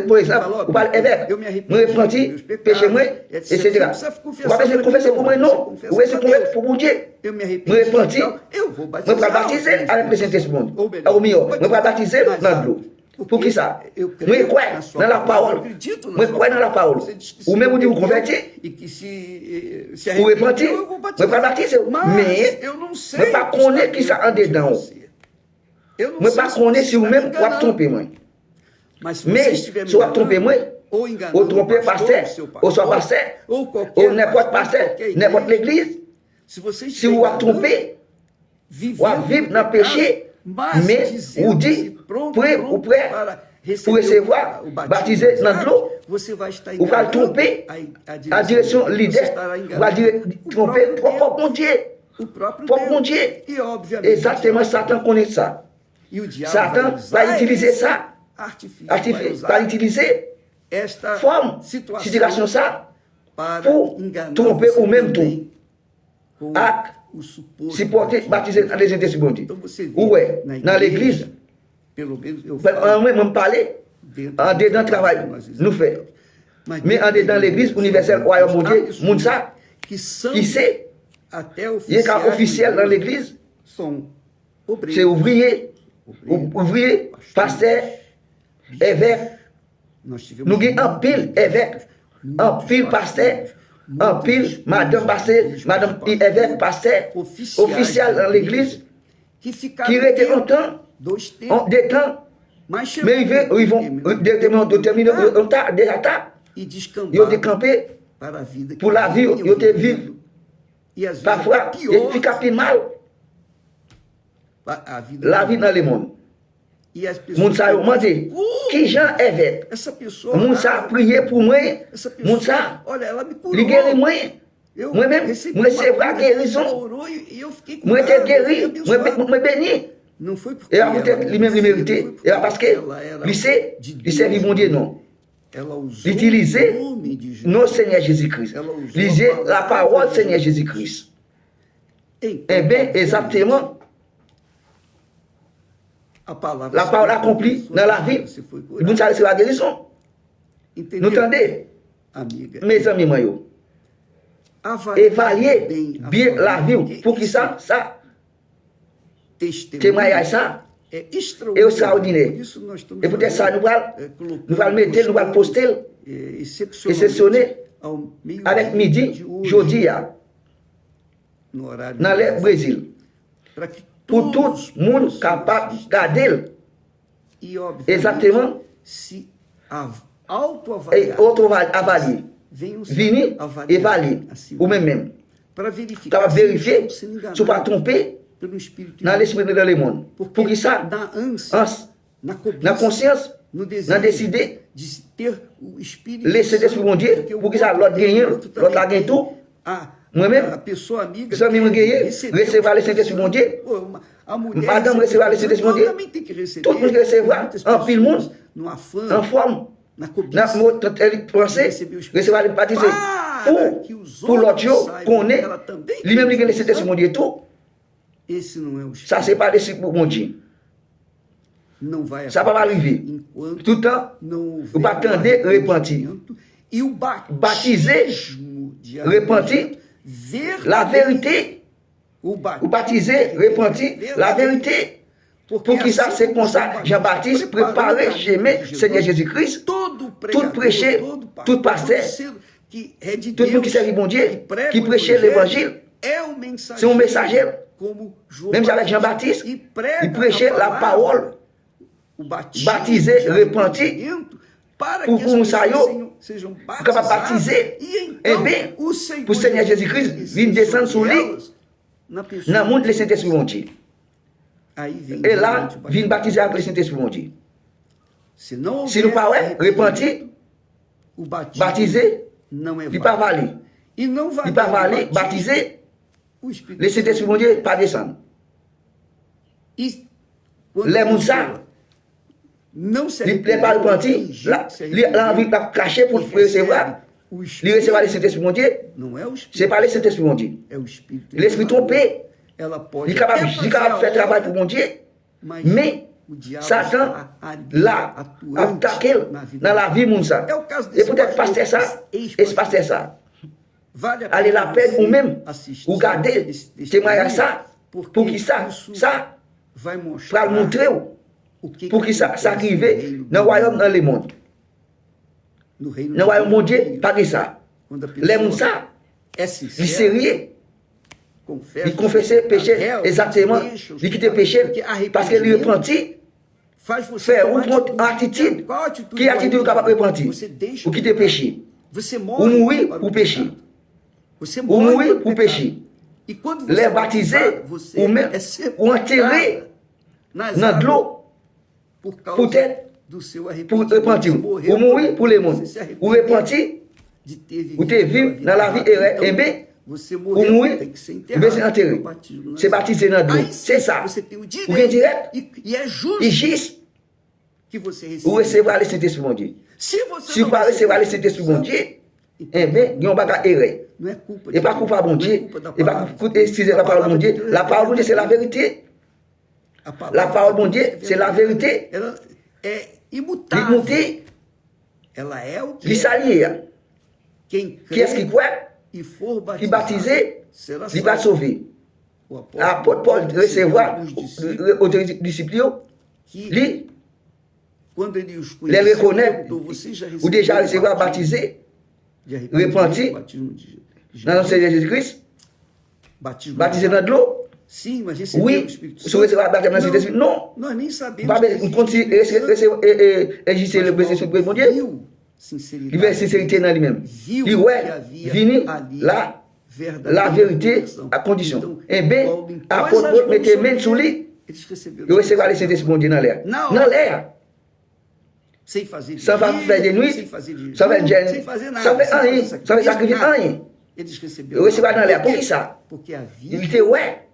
Speaker 1: por
Speaker 2: exemple,
Speaker 1: fala, ó,
Speaker 2: ou parle évêque,
Speaker 1: eu me
Speaker 2: me
Speaker 1: arrependi
Speaker 2: repenti,
Speaker 1: dos meus pecados,
Speaker 2: péché moi,
Speaker 1: etc.
Speaker 2: etc.
Speaker 1: Você precisa confessar
Speaker 2: Ou pas
Speaker 1: pra mim,
Speaker 2: confesser
Speaker 1: não,
Speaker 2: pour moi,
Speaker 1: você
Speaker 2: non.
Speaker 1: confessa
Speaker 2: Ou c'est
Speaker 1: pra Deus.
Speaker 2: pour mon Dieu.
Speaker 1: Eu me
Speaker 2: Me
Speaker 1: arrependi,
Speaker 2: repenti,
Speaker 1: então, eu vou
Speaker 2: me
Speaker 1: batizar.
Speaker 2: pas baptiser avec le Saint-Esprit.
Speaker 1: Ou melhor,
Speaker 2: Au mieux,
Speaker 1: vou
Speaker 2: me pas baptiser
Speaker 1: nas
Speaker 2: dans
Speaker 1: águas.
Speaker 2: l'eau. Pour qui ça?
Speaker 1: Eu
Speaker 2: Me
Speaker 1: creio
Speaker 2: crois
Speaker 1: na sua
Speaker 2: dans la
Speaker 1: palavra,
Speaker 2: parole.
Speaker 1: eu acredito na
Speaker 2: Me
Speaker 1: sua
Speaker 2: crois dans la parole.
Speaker 1: Você diz que
Speaker 2: Ou
Speaker 1: se
Speaker 2: même vous dites vous
Speaker 1: arrependeu
Speaker 2: convertir,
Speaker 1: e que se
Speaker 2: ou repentir,
Speaker 1: arrependeu, eu vou
Speaker 2: me
Speaker 1: batizar.
Speaker 2: pas baptiser.
Speaker 1: Mas
Speaker 2: Mais,
Speaker 1: eu não sei
Speaker 2: me pas
Speaker 1: o que
Speaker 2: connaître
Speaker 1: está
Speaker 2: qui ça en
Speaker 1: dentro de
Speaker 2: dedans.
Speaker 1: você. Eu não
Speaker 2: Me
Speaker 1: sei
Speaker 2: pas
Speaker 1: se
Speaker 2: connaître
Speaker 1: você
Speaker 2: si vous
Speaker 1: está
Speaker 2: même
Speaker 1: me
Speaker 2: ou
Speaker 1: enganando.
Speaker 2: tromper moi.
Speaker 1: Mas se você
Speaker 2: Mais,
Speaker 1: estiver me
Speaker 2: se vous trompez moi,
Speaker 1: ou enganando
Speaker 2: ou tromper
Speaker 1: o pastor,
Speaker 2: pasteur,
Speaker 1: seu
Speaker 2: ou soit
Speaker 1: pastor,
Speaker 2: pasteur,
Speaker 1: ou qualquer
Speaker 2: ou n'importe pasteur,
Speaker 1: qualquer
Speaker 2: n'importe
Speaker 1: igreja,
Speaker 2: l'église,
Speaker 1: se você
Speaker 2: si
Speaker 1: estiver
Speaker 2: vous vous
Speaker 1: enganando,
Speaker 2: trompez, ou à vivre dans le péché, mais vous dites, prêt ou prêt pour recevoir, baptiser dans de l'eau, ou pas tromper à direction leader, ou à tromper propre mon Dieu. Propre mon Dieu. Exactement, Satan connaît ça. Satan va utiliser ça, va utiliser forme situation ça pour tromper ou même tout. À supporter, baptiser dans les Saint-Esprit, bon Dieu. Ouais, dans l'église, même parler, en dedans travail, nous fait. Mais en dedans l'église universelle, royaume mon Dieu, moun ça, qui sait, il est officiel dans l'église, c'est ouvrier, pasteur, évêque. Nous avons un pile évêque, un pile pasteur, un pile madame pasteur, madame évêque pasteur, officiel dans l'église, qui était longtemps, des temps, mais ils vont déterminer déjà tard, ils ont décampé pour la vie, ils ont vécu. Parfois, il fica plus mal. La vie dans le monde. Moun sa yo mande, qui Jean évêque? Moun sa prié pour moi, moun sa, li guéri moi. Moi-même, moi recevoir guérison. Moi été guéri, moi béni. Et à peut-être lui-même il mérité. Et parce que lui c'est mon Dieu non. L'utiliser nos Seigneur Jésus-Christ. Lisez la parole Seigneur Jésus-Christ. Eh bien, exactement. La parole accomplie dans la vie. Vous savez, c'est la guérison. Nous entendez, mes amis, évaluez bien la vie. Pour qui ça témoignage ça est extraordinaire. Et peut-être ça, nous allons mettre, nous allons poster et sessionner avec midi, jeudi, dans le Brésil. Pour tout le monde capable de garder exactement et auto-avalier, venir évaluer ou même capable de vérifier si vous ne pas tromper dans l'esprit de le monde. Pour que ça, dans la conscience, nous décider laisser l'esprit de Dieu pour que ça l'autre gagne, l'autre la gagne tout. Moi-même, je suis recevoir le Saint-Esprit mon Dieu. Madame recevoir le Saint-Esprit mon Dieu. Tout le monde recevoir, en pile monde, en forme, dans notre pensée, recevoir le baptisé. Pour l'autre jour, qu'on est, lui-même, le Saint-Esprit mon Dieu, tout. Ça, c'est pas l'Esprit mon Dieu. Ça ne va pas arriver. Tout le temps, vous pas attendre, repentir. Baptiser, repentir. La vérité, ou baptiser, repentir, la vérité. Pour qui ça, c'est comme ça, Jean-Baptiste préparait, j'aimais Seigneur Jésus-Christ, tout prêcher, tout pasteur, tout le monde qui sert bon Dieu, qui prêchait l'évangile, c'est un messager. Même avec Jean-Baptiste, il prêchait la parole, baptiser, repentir, pour que nous soyons capables de baptiser, et bien, pour Seigneur Jésus-Christ, vienne descendre sur lui, dans le monde de Saint-Esprit mon Dieu. Et là, vienne baptiser avec le Saint-Esprit mon Dieu. Si nous pas repentir, baptiser, il ne pas valer. Il ne pas valer, baptiser, le Saint-Esprit mon Dieu pas descendre. Les moussas, il ne pas repentir, l'envie de cacher pour recevoir. Il recevoir le Saint-Esprit mon Dieu, ce n'est pas le Saint-Esprit mon Dieu. L'esprit trompé, il est capable de faire travail pour mon Dieu, mais Satan l'a attaqué dans la vie de ça. Et peut-être passer ça, espacer ça. Allez la peine ou même, ou garder, témoigner ça, pour qu'il ça va montrer pour qu'il ça arrive dans le royaume, dans le monde. Dans le royaume mon Dieu, pas de ça. Les gens, ça, ils sérieux. Ils confessaient péché exactement. Ils quittaient péché parce qu'ils repentent. Faire une attitude. Qui attitude capable de repentir? Ou quitter péché. Ou mourir pour péché. Ou mourir pour péché. Les baptiser ou même ou enterrer dans de l'eau. Peut-être pour repentir. Ou mourir pour les mondes. Ou repentir. Ou te vivre dans la vie et bien. Ou mourir, mais c'est enterré. C'est baptisé dans l'eau. C'est ça. Ou bien direct, il gisse.
Speaker 1: que você
Speaker 2: ou recevoir le Saint-Esprit, mon Dieu.
Speaker 1: Se você
Speaker 2: Si vous ne recevoir le Saint-Esprit, mon Dieu, eh bien, il y a un bagage erré.
Speaker 1: não é culpa
Speaker 2: Et pas coupable, mon Dieu. Et pas excusez la parole, mon Dieu. La parole, mon Dieu, c'est la vérité. La parole, mon Dieu, c'est la vérité.
Speaker 1: Ela é
Speaker 2: Il
Speaker 1: imutável.
Speaker 2: monte,
Speaker 1: Ela é o que
Speaker 2: il
Speaker 1: é.
Speaker 2: s'allie.
Speaker 1: Quem
Speaker 2: Qui est-ce qui
Speaker 1: crê
Speaker 2: croit?
Speaker 1: e for
Speaker 2: Qui
Speaker 1: batizado
Speaker 2: baptisé,
Speaker 1: será
Speaker 2: il va
Speaker 1: salvo.
Speaker 2: sauver.
Speaker 1: O
Speaker 2: Apôtre Paul recevoir aux disciples,
Speaker 1: que
Speaker 2: lui,
Speaker 1: quando ele os
Speaker 2: les
Speaker 1: conheceu,
Speaker 2: reconnaître,
Speaker 1: perguntou, você já
Speaker 2: ou déjà
Speaker 1: recebeu
Speaker 2: recevoir
Speaker 1: o
Speaker 2: baptisé
Speaker 1: de arrependimento,
Speaker 2: repenti,
Speaker 1: batismo de
Speaker 2: dans le Seigneur Jésus-Christ,
Speaker 1: batismo
Speaker 2: baptisé
Speaker 1: de
Speaker 2: dans de l'eau.
Speaker 1: Sim, mas recebeu o
Speaker 2: Oui,
Speaker 1: Espírito
Speaker 2: se vous recevoir baptisé dans le Saint-Esprit, non.
Speaker 1: Nós nem sabemos
Speaker 2: Pas
Speaker 1: que
Speaker 2: besoin
Speaker 1: existe
Speaker 2: continuer
Speaker 1: Espírito
Speaker 2: exister le
Speaker 1: Santo,
Speaker 2: Saint-Esprit, mon
Speaker 1: mas
Speaker 2: Dieu.
Speaker 1: Paulo viu
Speaker 2: Il veut sincérité dans lui-même.
Speaker 1: viu
Speaker 2: Il
Speaker 1: que
Speaker 2: ouais,
Speaker 1: havia
Speaker 2: vini
Speaker 1: ali
Speaker 2: là,
Speaker 1: verdadeira
Speaker 2: la vérité
Speaker 1: conversão.
Speaker 2: à condition.
Speaker 1: Então,
Speaker 2: Eh bien,
Speaker 1: Paulo impôs
Speaker 2: apôtre
Speaker 1: as
Speaker 2: Paul
Speaker 1: mãos
Speaker 2: mettait
Speaker 1: sobre
Speaker 2: main sur
Speaker 1: ele,
Speaker 2: lui,
Speaker 1: eles receberam
Speaker 2: il recevoir le Saint-Esprit, mon Dieu, dans l'air.
Speaker 1: Na
Speaker 2: Dans
Speaker 1: hora.
Speaker 2: l'air.
Speaker 1: sem fazer
Speaker 2: Sans faire de nuit,
Speaker 1: sem fazer de
Speaker 2: sans faire
Speaker 1: sem
Speaker 2: de
Speaker 1: fazer nada,
Speaker 2: sans faire
Speaker 1: sem
Speaker 2: rien,
Speaker 1: fazer
Speaker 2: sans sacrifier
Speaker 1: nada.
Speaker 2: rien.
Speaker 1: Eles
Speaker 2: Il
Speaker 1: receberam
Speaker 2: recevoir dans l'air.
Speaker 1: Por
Speaker 2: Pour
Speaker 1: quê?
Speaker 2: qui ça?
Speaker 1: Porque
Speaker 2: Il
Speaker 1: havia
Speaker 2: était ouais,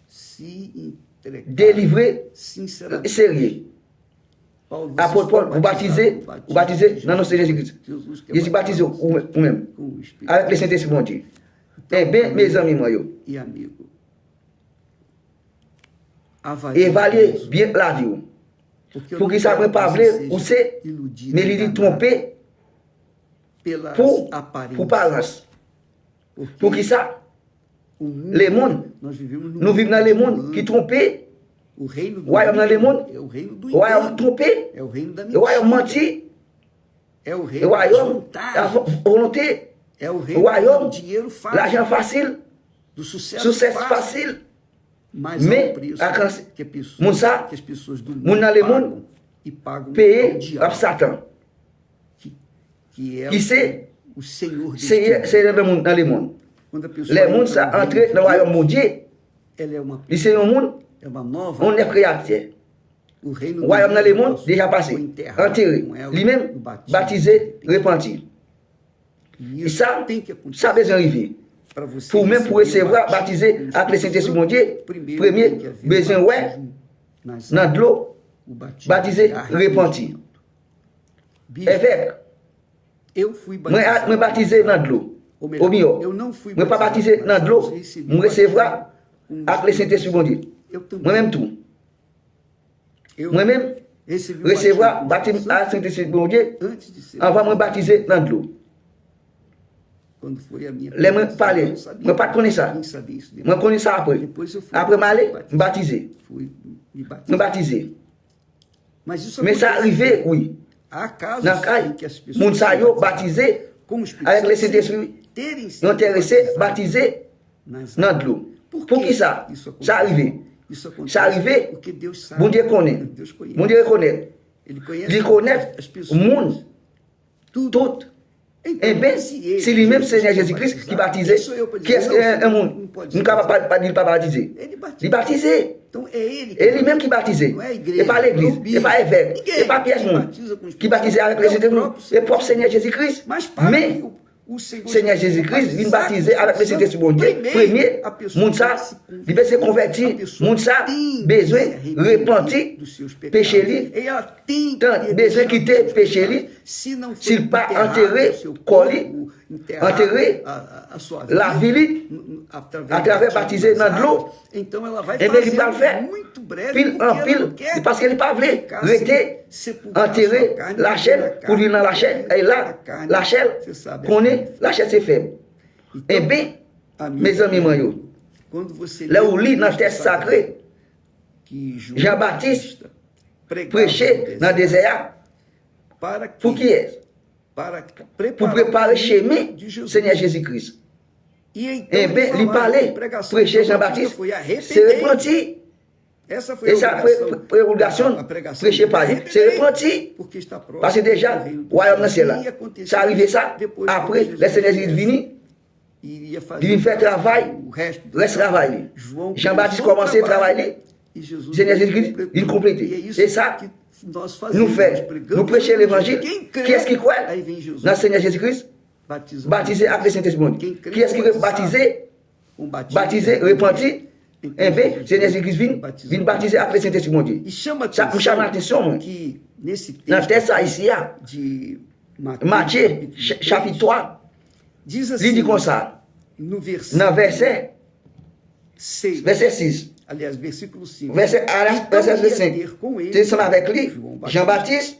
Speaker 1: se entregado
Speaker 2: délivré,
Speaker 1: sinceramente.
Speaker 2: sérieux.
Speaker 1: Paulo,
Speaker 2: Apôtre Paul, vous baptisez dans notre Seigneur Jésus-Christ.
Speaker 1: Jesus que
Speaker 2: Je suis baptisé vous-même,
Speaker 1: com o Espírito
Speaker 2: avec le Saint-Esprit, mon Dieu. Eh bien, mes amis, moi, yo,
Speaker 1: e amigo. Avalie
Speaker 2: évaluez
Speaker 1: isso,
Speaker 2: bien la vie.
Speaker 1: porque eu
Speaker 2: Pour
Speaker 1: não
Speaker 2: qu'il
Speaker 1: quero
Speaker 2: sache pas
Speaker 1: que você
Speaker 2: parler, ou
Speaker 1: seja
Speaker 2: c'est,
Speaker 1: iludido,
Speaker 2: mais il dit
Speaker 1: enganado
Speaker 2: tromper
Speaker 1: pelas
Speaker 2: pour
Speaker 1: aparências.
Speaker 2: parents.
Speaker 1: Porque
Speaker 2: Pour qui ça?
Speaker 1: o mundo,
Speaker 2: Les mondes,
Speaker 1: nós vivemos num
Speaker 2: nous vivons dans le monde
Speaker 1: mundo
Speaker 2: qui trompent,
Speaker 1: O reino do
Speaker 2: royaume dans le monde,
Speaker 1: é o reino do
Speaker 2: royaume
Speaker 1: engano,
Speaker 2: trompé,
Speaker 1: é o reino da
Speaker 2: royaume
Speaker 1: mentira,
Speaker 2: menti,
Speaker 1: é o reino da
Speaker 2: royaume
Speaker 1: vontade,
Speaker 2: volonté,
Speaker 1: é o reino
Speaker 2: royaume,
Speaker 1: do dinheiro fácil,
Speaker 2: l'argent facile,
Speaker 1: do sucesso
Speaker 2: succès
Speaker 1: fácil,
Speaker 2: facile.
Speaker 1: mas
Speaker 2: Mais,
Speaker 1: há um preço
Speaker 2: a cran-
Speaker 1: que, pessoas,
Speaker 2: moun sa,
Speaker 1: que as pessoas do
Speaker 2: moun
Speaker 1: mundo
Speaker 2: nan le
Speaker 1: pagam
Speaker 2: moun,
Speaker 1: e pagam ao
Speaker 2: Payer
Speaker 1: diabo,
Speaker 2: par Satan.
Speaker 1: que é
Speaker 2: Qui c'est?
Speaker 1: o Senhor deste
Speaker 2: C'est
Speaker 1: mundo.
Speaker 2: le monde dans le monde.
Speaker 1: Quando a pessoa
Speaker 2: Les mondes,
Speaker 1: entra
Speaker 2: ça
Speaker 1: no reino
Speaker 2: entre
Speaker 1: de
Speaker 2: dans le royaume
Speaker 1: Deus,
Speaker 2: de Dieu.
Speaker 1: ela é uma,
Speaker 2: C'est un monde,
Speaker 1: é uma nova
Speaker 2: on est créateur.
Speaker 1: o reino
Speaker 2: Le
Speaker 1: do
Speaker 2: royaume dans le monde,
Speaker 1: foi
Speaker 2: déjà passé.
Speaker 1: enterrado
Speaker 2: Enterré.
Speaker 1: com ela
Speaker 2: Lui-même,
Speaker 1: no batismo.
Speaker 2: baptisé, repenti.
Speaker 1: E
Speaker 2: Et
Speaker 1: isso
Speaker 2: ça,
Speaker 1: tem que acontecer.
Speaker 2: ça a besoin d'arriver.
Speaker 1: Para você
Speaker 2: Pour même pour
Speaker 1: receber o
Speaker 2: recevoir,
Speaker 1: batismo
Speaker 2: baptisé
Speaker 1: do
Speaker 2: avec le
Speaker 1: Espírito
Speaker 2: Saint-Esprit,
Speaker 1: Santo,
Speaker 2: mon Dieu,
Speaker 1: primeiro
Speaker 2: premier,
Speaker 1: tem que haver
Speaker 2: besoin, ouais,
Speaker 1: batismo nas
Speaker 2: dans de l'eau,
Speaker 1: o batismo
Speaker 2: baptisé,
Speaker 1: de
Speaker 2: repenti.
Speaker 1: arrependimento. Bispo,
Speaker 2: Évêque,
Speaker 1: eu fui
Speaker 2: moi baptisé dans de l'eau.
Speaker 1: Ou
Speaker 2: Au
Speaker 1: melhor,
Speaker 2: mieux,
Speaker 1: eu não fui
Speaker 2: moi pas baptisé dans de l'eau, moi recevoir avec le Saint-Esprit, mon Dieu.
Speaker 1: Eu também.
Speaker 2: Moi-même tout.
Speaker 1: Eu
Speaker 2: Moi-même,
Speaker 1: recebi o
Speaker 2: recevoir
Speaker 1: batismo
Speaker 2: baptême
Speaker 1: do
Speaker 2: à
Speaker 1: Santo
Speaker 2: Saint-Esprit, mon Dieu,
Speaker 1: antes de ser
Speaker 2: avant moi baptisé dans de l'eau.
Speaker 1: quando foi a minha
Speaker 2: Les moi
Speaker 1: conversão,
Speaker 2: parler,
Speaker 1: eu não sabia.
Speaker 2: moi pas connais ça.
Speaker 1: Nem sabia isso.
Speaker 2: Moi connais ça après.
Speaker 1: Depois eu fui
Speaker 2: Après m'aller, baptisé.
Speaker 1: Fui me
Speaker 2: Me
Speaker 1: batizar.
Speaker 2: baptisé.
Speaker 1: Mas isso
Speaker 2: Mais ça
Speaker 1: acontece.
Speaker 2: arrivé, oui.
Speaker 1: Há casos
Speaker 2: Dans le
Speaker 1: em
Speaker 2: cas,
Speaker 1: que as pessoas
Speaker 2: moun sa
Speaker 1: são
Speaker 2: yo
Speaker 1: batizadas
Speaker 2: baptisé
Speaker 1: com o Espírito
Speaker 2: avec le
Speaker 1: Santo
Speaker 2: Saint-Esprit,
Speaker 1: sem terem sido
Speaker 2: ils ont intéressé,
Speaker 1: batizados
Speaker 2: baptisé
Speaker 1: nas
Speaker 2: dans
Speaker 1: águas.
Speaker 2: de l'eau.
Speaker 1: Por
Speaker 2: Pour
Speaker 1: que
Speaker 2: qui ça?
Speaker 1: isso acontece?
Speaker 2: Ça arrivé.
Speaker 1: Isso acontece
Speaker 2: Ça arrivé,
Speaker 1: porque Deus sabe.
Speaker 2: Bon Dieu connaît.
Speaker 1: Deus conhece.
Speaker 2: Mon Dieu reconnaît.
Speaker 1: Ele conhece
Speaker 2: Il connaît
Speaker 1: as
Speaker 2: le
Speaker 1: pessoas.
Speaker 2: monde,
Speaker 1: Tudo.
Speaker 2: tout.
Speaker 1: Então,
Speaker 2: Eh bien,
Speaker 1: se ele,
Speaker 2: c'est lui-même,
Speaker 1: Jesus,
Speaker 2: Seigneur
Speaker 1: quer
Speaker 2: Jésus-Christ, qui
Speaker 1: batizar,
Speaker 2: baptisait.
Speaker 1: quem sou eu para
Speaker 2: Qui est-ce
Speaker 1: dizer,
Speaker 2: qu'un
Speaker 1: não,
Speaker 2: monde?
Speaker 1: não pode
Speaker 2: Nous ne
Speaker 1: dizer.
Speaker 2: pouvons pas dire pas baptiser.
Speaker 1: Ele batiza.
Speaker 2: Il baptisé.
Speaker 1: Então é ele que
Speaker 2: Et lui-même qui baptisait.
Speaker 1: Não é a igreja,
Speaker 2: Et pas l'église,
Speaker 1: não é o
Speaker 2: et
Speaker 1: bispo,
Speaker 2: pas évêque,
Speaker 1: ninguém
Speaker 2: et pas Pierre
Speaker 1: que
Speaker 2: Monde,
Speaker 1: batiza com os
Speaker 2: qui baptisait avec
Speaker 1: é
Speaker 2: le
Speaker 1: o
Speaker 2: Saint-Esprit,
Speaker 1: próprio
Speaker 2: et propre Seigneur Jésus-Christ.
Speaker 1: Mas para
Speaker 2: Mais
Speaker 1: que o Senhor
Speaker 2: Seigneur Jésus-Christ vient baptiser avec le Saint-Esprit, mon Dieu. Premier, moun sa, il veut se convertir, moun sa, besoin repentir, péché li, tant besoin quitter péché li, s'il pas enterré, collé, enterré la vie li, à travers baptisé dans de l'eau,
Speaker 1: então ela vai
Speaker 2: et bien il
Speaker 1: fazer
Speaker 2: va le faire,
Speaker 1: muito breve
Speaker 2: pile en pile, parce qu'il n'est pas voulu, rester, enterrer la chair, pour lui dans la chair, et là, la chair, qu'on est, la chair c'est faible. Eh bien, mes amis, moi, là où lit dans le texte sacré, Jean-Baptiste prêchait dans le désert, pour qui est? Pour préparer le chemin du Seigneur Jésus-Christ. Eh bien, il parlait, prêcher Jean-Baptiste, c'est repenti. Et sa prérogation, prêcher par lui, c'est repenti. Parce que déjà, le royaume dans ciel là, ça arrivé ça, après, le Seigneur Jésus est venu, il vient faire travail, reste travail. Jean-Baptiste commençait à travailler, le Seigneur Jésus il complétait. Et ça, nous fait, nous prêcher l'évangile. Qui est-ce qui croit dans le Seigneur Jésus-Christ? Baptisé avec le Saint-Esprit. Qui est-ce qui veut baptiser? Baptisé, repenti, Eh bien, le Seigneur Jésus-Christ vient baptiser après Saint-Esprit, mon Dieu.
Speaker 1: E chama
Speaker 2: Ça me chame l'attention,
Speaker 1: que nesse
Speaker 2: dans le texte
Speaker 1: texto
Speaker 2: ici,
Speaker 1: de
Speaker 2: Matthieu,
Speaker 1: capítulo 3,
Speaker 2: chapitre 3,
Speaker 1: diz
Speaker 2: il
Speaker 1: assim,
Speaker 2: dit comme ça,
Speaker 1: no
Speaker 2: dans
Speaker 1: versículo
Speaker 2: verset
Speaker 1: 6,
Speaker 2: 6,
Speaker 1: aliás, versículo 5.
Speaker 2: verset
Speaker 1: Então ia
Speaker 2: 5,
Speaker 1: ter com ele
Speaker 2: tu es avec lui,
Speaker 1: João Batista,
Speaker 2: Jean-Baptiste,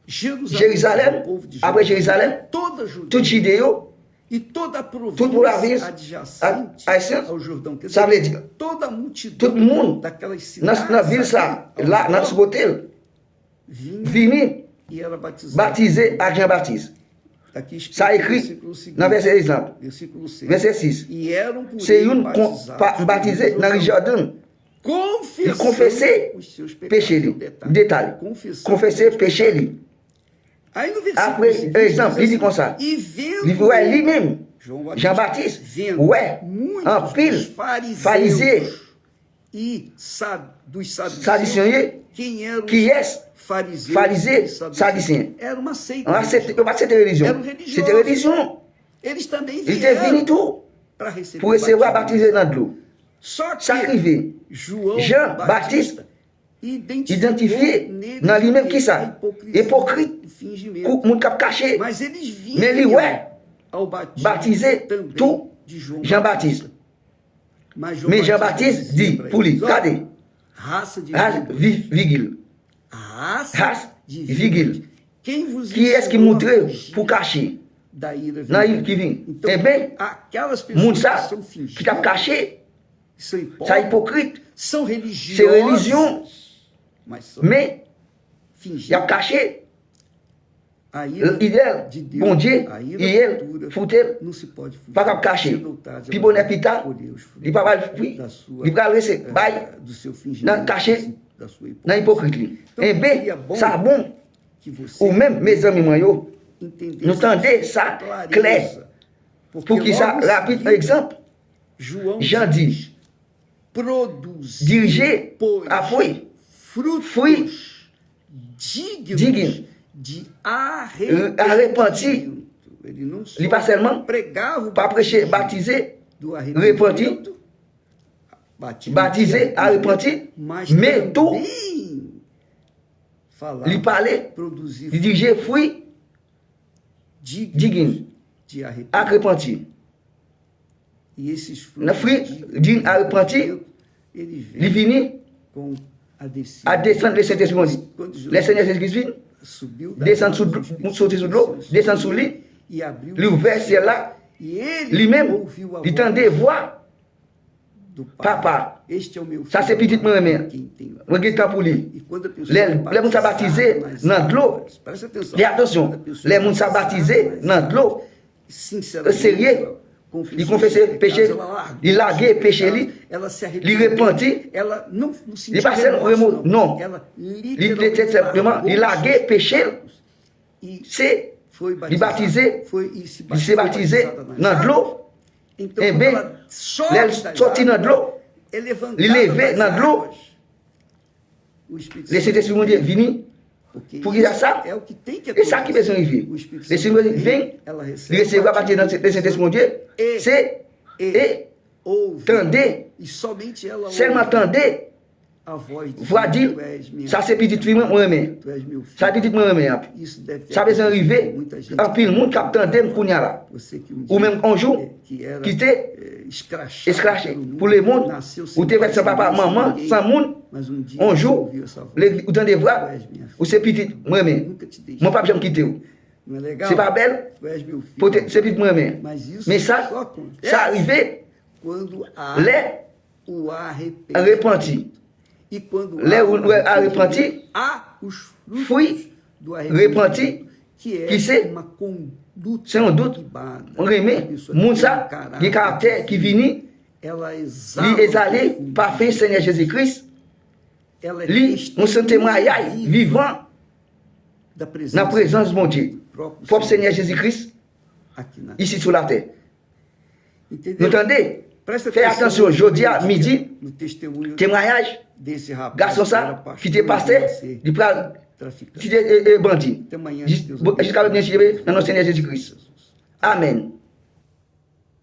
Speaker 1: Jérusalem,
Speaker 2: Jérusalem, après Jérusalem,
Speaker 1: toda
Speaker 2: toute
Speaker 1: Judéia
Speaker 2: Judéo,
Speaker 1: e toda a
Speaker 2: toute
Speaker 1: província
Speaker 2: província
Speaker 1: adjacente
Speaker 2: adjacente,
Speaker 1: ao Jordão. Quer
Speaker 2: ça veut
Speaker 1: dizer,
Speaker 2: dire,
Speaker 1: toda a
Speaker 2: tout
Speaker 1: multidão
Speaker 2: le monde,
Speaker 1: daquelas
Speaker 2: dans
Speaker 1: cidades
Speaker 2: la ville, ça,
Speaker 1: ao
Speaker 2: là, dans
Speaker 1: redor
Speaker 2: ce hôtel,
Speaker 1: vinha
Speaker 2: vini,
Speaker 1: e era batizado.
Speaker 2: baptisé à Jean-Baptiste.
Speaker 1: Tá aqui escrito
Speaker 2: Ça
Speaker 1: no
Speaker 2: écrit
Speaker 1: versículo seguinte,
Speaker 2: dans verset exemple,
Speaker 1: versículo 6.
Speaker 2: verset 6.
Speaker 1: E eram por
Speaker 2: C'est
Speaker 1: ele
Speaker 2: une
Speaker 1: batizados
Speaker 2: baptisé
Speaker 1: no
Speaker 2: dans le
Speaker 1: Jordão,
Speaker 2: Jordan.
Speaker 1: confessando
Speaker 2: confessait
Speaker 1: os seus pecados.
Speaker 2: péché
Speaker 1: No
Speaker 2: lui.
Speaker 1: detalhe.
Speaker 2: Détail.
Speaker 1: Confessando
Speaker 2: Confesser péché lui.
Speaker 1: Aí no versículo
Speaker 2: Après,
Speaker 1: seguinte,
Speaker 2: exemple,
Speaker 1: diz
Speaker 2: il dit
Speaker 1: assim,
Speaker 2: comme ça.
Speaker 1: E
Speaker 2: Il
Speaker 1: vendo
Speaker 2: dit, ouais,
Speaker 1: ele,
Speaker 2: lui-même,
Speaker 1: João
Speaker 2: Jean-Baptiste,
Speaker 1: vendo
Speaker 2: ouais,
Speaker 1: muitos
Speaker 2: en pile,
Speaker 1: dos fariseus
Speaker 2: fariseu,
Speaker 1: e dos saduceus,
Speaker 2: sadicien,
Speaker 1: quem eram
Speaker 2: qui
Speaker 1: os
Speaker 2: est
Speaker 1: fariseus
Speaker 2: fariseu,
Speaker 1: e saduceus?
Speaker 2: sadicien.
Speaker 1: Era uma seita.
Speaker 2: On va cette religion.
Speaker 1: Eram religiosos.
Speaker 2: C'était religion.
Speaker 1: Eles também
Speaker 2: Il était venu
Speaker 1: vieram
Speaker 2: tout
Speaker 1: para receber
Speaker 2: pour recevoir
Speaker 1: batismo.
Speaker 2: baptisé dans de l'eau.
Speaker 1: Só que
Speaker 2: Ça arrivé.
Speaker 1: João
Speaker 2: Jean
Speaker 1: Batista
Speaker 2: Identifié dans lui-même qui ça? Hypocrite. Moun kap caché.
Speaker 1: Mas eles
Speaker 2: Mais lui,
Speaker 1: vinham
Speaker 2: ouais,
Speaker 1: ao batismo
Speaker 2: baptisé
Speaker 1: também
Speaker 2: tout
Speaker 1: de João
Speaker 2: Jean-Baptiste.
Speaker 1: Mas
Speaker 2: Mais Jean-Baptiste dit pour lui, regardez,
Speaker 1: raça de
Speaker 2: race
Speaker 1: víboras,
Speaker 2: virgule.
Speaker 1: raça
Speaker 2: Race
Speaker 1: de
Speaker 2: virgule.
Speaker 1: víboras. Quem vos
Speaker 2: Qui est-ce qui
Speaker 1: ensinou a
Speaker 2: montre
Speaker 1: fugir
Speaker 2: pour cacher?
Speaker 1: da ira
Speaker 2: Dans
Speaker 1: vindoura?
Speaker 2: il qui vient.
Speaker 1: Então,
Speaker 2: Eh bien,
Speaker 1: aquelas
Speaker 2: moun
Speaker 1: pessoas
Speaker 2: ça,
Speaker 1: que são
Speaker 2: qui t'a
Speaker 1: fingidas,
Speaker 2: caché,
Speaker 1: são
Speaker 2: ça
Speaker 1: hipócritas,
Speaker 2: hypocrite.
Speaker 1: são
Speaker 2: C'est
Speaker 1: religiosas,
Speaker 2: religion,
Speaker 1: mas são
Speaker 2: mais il a
Speaker 1: fingidas.
Speaker 2: caché.
Speaker 1: A ira
Speaker 2: Il est,
Speaker 1: de Deus,
Speaker 2: bon Dieu,
Speaker 1: a
Speaker 2: il
Speaker 1: ira
Speaker 2: est,
Speaker 1: futura,
Speaker 2: foutel,
Speaker 1: não se pode fugir.
Speaker 2: pas cap caché.
Speaker 1: Cedo ou tarde,
Speaker 2: Puis
Speaker 1: ela
Speaker 2: bon
Speaker 1: vai
Speaker 2: épita,
Speaker 1: colher os frutos
Speaker 2: il pas mal fruit,
Speaker 1: da sua,
Speaker 2: il va laisser, bye,
Speaker 1: do seu fingimento,
Speaker 2: Não, caché.
Speaker 1: da sua
Speaker 2: dans
Speaker 1: hipocrisia.
Speaker 2: l'hypocrite.
Speaker 1: Então,
Speaker 2: Eh
Speaker 1: seria
Speaker 2: bien,
Speaker 1: bom
Speaker 2: ça bon,
Speaker 1: que você
Speaker 2: ou même mes amis moyens,
Speaker 1: entendesse
Speaker 2: nous tendez ça
Speaker 1: clareza,
Speaker 2: clair,
Speaker 1: porque
Speaker 2: pour qu'il ça
Speaker 1: logo em
Speaker 2: rapide,
Speaker 1: seguida,
Speaker 2: exemple,
Speaker 1: João
Speaker 2: Jean
Speaker 1: diz, produzir,
Speaker 2: diriger,
Speaker 1: pois,
Speaker 2: après,
Speaker 1: frutos dignos
Speaker 2: dignos
Speaker 1: de
Speaker 2: arrepenti.
Speaker 1: Ele não só
Speaker 2: Ele pas seulement
Speaker 1: pregava o
Speaker 2: pas prêcher, baptiser,
Speaker 1: do
Speaker 2: repenti,
Speaker 1: arrependimento,
Speaker 2: baptiser, arrepenti,
Speaker 1: mas
Speaker 2: mais tout,
Speaker 1: também falar,
Speaker 2: il parlait,
Speaker 1: produzir
Speaker 2: il diriger, fruit,
Speaker 1: dignos
Speaker 2: digno,
Speaker 1: de arrependimento.
Speaker 2: arrepenti.
Speaker 1: E esses
Speaker 2: Le
Speaker 1: frutos
Speaker 2: fruit d'une arrepenti,
Speaker 1: ele
Speaker 2: il
Speaker 1: vem
Speaker 2: finit
Speaker 1: com a descida.
Speaker 2: à descendre le Saint-Esprit.
Speaker 1: Quando Jesus
Speaker 2: Le Seigneur Jésus-Christ vient,
Speaker 1: subiu da
Speaker 2: descend
Speaker 1: água,
Speaker 2: sous,
Speaker 1: o Espírito
Speaker 2: sauter sous l'eau,
Speaker 1: Santo
Speaker 2: descend sous lui,
Speaker 1: e abriu
Speaker 2: lui ouvert ciel là,
Speaker 1: e ele
Speaker 2: lui-même,
Speaker 1: ouviu a
Speaker 2: il
Speaker 1: voz
Speaker 2: tendait voix,
Speaker 1: do Pai.
Speaker 2: Papa,
Speaker 1: Este é o meu
Speaker 2: ça c'est
Speaker 1: filho
Speaker 2: petit
Speaker 1: amado,
Speaker 2: moi-même,
Speaker 1: quem tem.
Speaker 2: regarde pour lui.
Speaker 1: E quando a pessoa
Speaker 2: Les
Speaker 1: é
Speaker 2: gens sont
Speaker 1: batizada
Speaker 2: baptisés
Speaker 1: nas
Speaker 2: dans de l'eau.
Speaker 1: águas, presta atenção.
Speaker 2: Et attention,
Speaker 1: Quando a pessoa
Speaker 2: les
Speaker 1: é
Speaker 2: gens sont
Speaker 1: batizada
Speaker 2: baptisés
Speaker 1: nas
Speaker 2: dans de l'eau.
Speaker 1: sinceramente,
Speaker 2: Sérieux,
Speaker 1: ela
Speaker 2: il confessait péché, il larguait péché,
Speaker 1: ela se
Speaker 2: il repentit,
Speaker 1: ela não
Speaker 2: il
Speaker 1: sentia
Speaker 2: passait
Speaker 1: remorso,
Speaker 2: non,
Speaker 1: ela
Speaker 2: il était simplement, il larguait péché,
Speaker 1: e
Speaker 2: c'est,
Speaker 1: foi
Speaker 2: il baptisé, il s'est baptisé dans de l'eau,
Speaker 1: Então,
Speaker 2: eh
Speaker 1: quando
Speaker 2: bien,
Speaker 1: ela sobe
Speaker 2: elle
Speaker 1: das
Speaker 2: sortit dans de
Speaker 1: águas,
Speaker 2: l'eau,
Speaker 1: é levantada
Speaker 2: il levait
Speaker 1: das
Speaker 2: dans de l'eau,
Speaker 1: águas, o Espírito
Speaker 2: le
Speaker 1: Santo
Speaker 2: Saint-Esprit
Speaker 1: vem,
Speaker 2: venu,
Speaker 1: porque
Speaker 2: pour qu'il y a
Speaker 1: isso
Speaker 2: ça,
Speaker 1: é o que tem que
Speaker 2: et ça qui
Speaker 1: acontecer.
Speaker 2: besoin arriver.
Speaker 1: O Espírito
Speaker 2: Le
Speaker 1: Santo
Speaker 2: Seigneur vient,
Speaker 1: ela
Speaker 2: il
Speaker 1: recebe
Speaker 2: recevra
Speaker 1: o
Speaker 2: partir dans le Saint-Esprit Dieu, c'est, et,
Speaker 1: ouve,
Speaker 2: tendez,
Speaker 1: e somente ela
Speaker 2: seulement
Speaker 1: ouve
Speaker 2: tendez,
Speaker 1: a voz de
Speaker 2: voix dire,
Speaker 1: tu és minha
Speaker 2: ça c'est
Speaker 1: filha,
Speaker 2: petit film moi-même.
Speaker 1: tu és meu filho.
Speaker 2: Ça petit moi-même.
Speaker 1: Isso deve ter
Speaker 2: Ça besoin
Speaker 1: acontecido com
Speaker 2: arriver,
Speaker 1: muita gente.
Speaker 2: en pile monde qui attendait me kounya là.
Speaker 1: Você que um
Speaker 2: Ou
Speaker 1: dia,
Speaker 2: même un jour,
Speaker 1: que era
Speaker 2: qui était
Speaker 1: escrachado
Speaker 2: escraché pour le monde,
Speaker 1: nasceu sem
Speaker 2: ou t'es
Speaker 1: pai,
Speaker 2: avec
Speaker 1: sem
Speaker 2: son papa,
Speaker 1: mãe, sem
Speaker 2: maman,
Speaker 1: ninguém,
Speaker 2: sans monde,
Speaker 1: mas um dia
Speaker 2: un
Speaker 1: você
Speaker 2: jour,
Speaker 1: ouviu essa voz.
Speaker 2: ou t'en des voix, ou c'est petit moi-même.
Speaker 1: Nunca te deixei.
Speaker 2: Mon papa j'aime quitter.
Speaker 1: Não é legal?
Speaker 2: C'est pas belle,
Speaker 1: Tu és meu filho.
Speaker 2: c'est petit moi-même.
Speaker 1: Mas isso
Speaker 2: Mais ça,
Speaker 1: só acontece
Speaker 2: ça arrivé,
Speaker 1: quando há
Speaker 2: les
Speaker 1: o arrependimento.
Speaker 2: repentis.
Speaker 1: E quando
Speaker 2: Les
Speaker 1: há o
Speaker 2: arrepentis,
Speaker 1: há os frutos
Speaker 2: fruits
Speaker 1: do
Speaker 2: repentis,
Speaker 1: arrependimento, que é
Speaker 2: qui c'est,
Speaker 1: uma conduta
Speaker 2: sans doute,
Speaker 1: equilibrada.
Speaker 2: on
Speaker 1: A
Speaker 2: remet,
Speaker 1: pessoa
Speaker 2: moun
Speaker 1: tem
Speaker 2: ça, qui caractère qui vini,
Speaker 1: ela exala
Speaker 2: li exalé,
Speaker 1: profundamente.
Speaker 2: parfait Seigneur Jésus-Christ,
Speaker 1: Ela é
Speaker 2: li, nous sommes témoignage vivant
Speaker 1: da presença,
Speaker 2: dans la présence de mon Dieu.
Speaker 1: do próprio
Speaker 2: Propre Seigneur Jésus-Christ,
Speaker 1: aqui na
Speaker 2: ici sur la terre.
Speaker 1: Entendeu?
Speaker 2: Vous entendez?
Speaker 1: Presta
Speaker 2: Faites attention,
Speaker 1: no
Speaker 2: aujourd'hui à
Speaker 1: dia,
Speaker 2: midi,
Speaker 1: no testemunho
Speaker 2: témoignage,
Speaker 1: desse rapaz
Speaker 2: garçon
Speaker 1: que era
Speaker 2: ça,
Speaker 1: pastor
Speaker 2: qui était passé,
Speaker 1: e ser
Speaker 2: du pral,
Speaker 1: traficante.
Speaker 2: qui était bandit.
Speaker 1: Até amanhã, se Deus
Speaker 2: Jusqu'à venir dans notre Seigneur Jésus-Christ. Amen.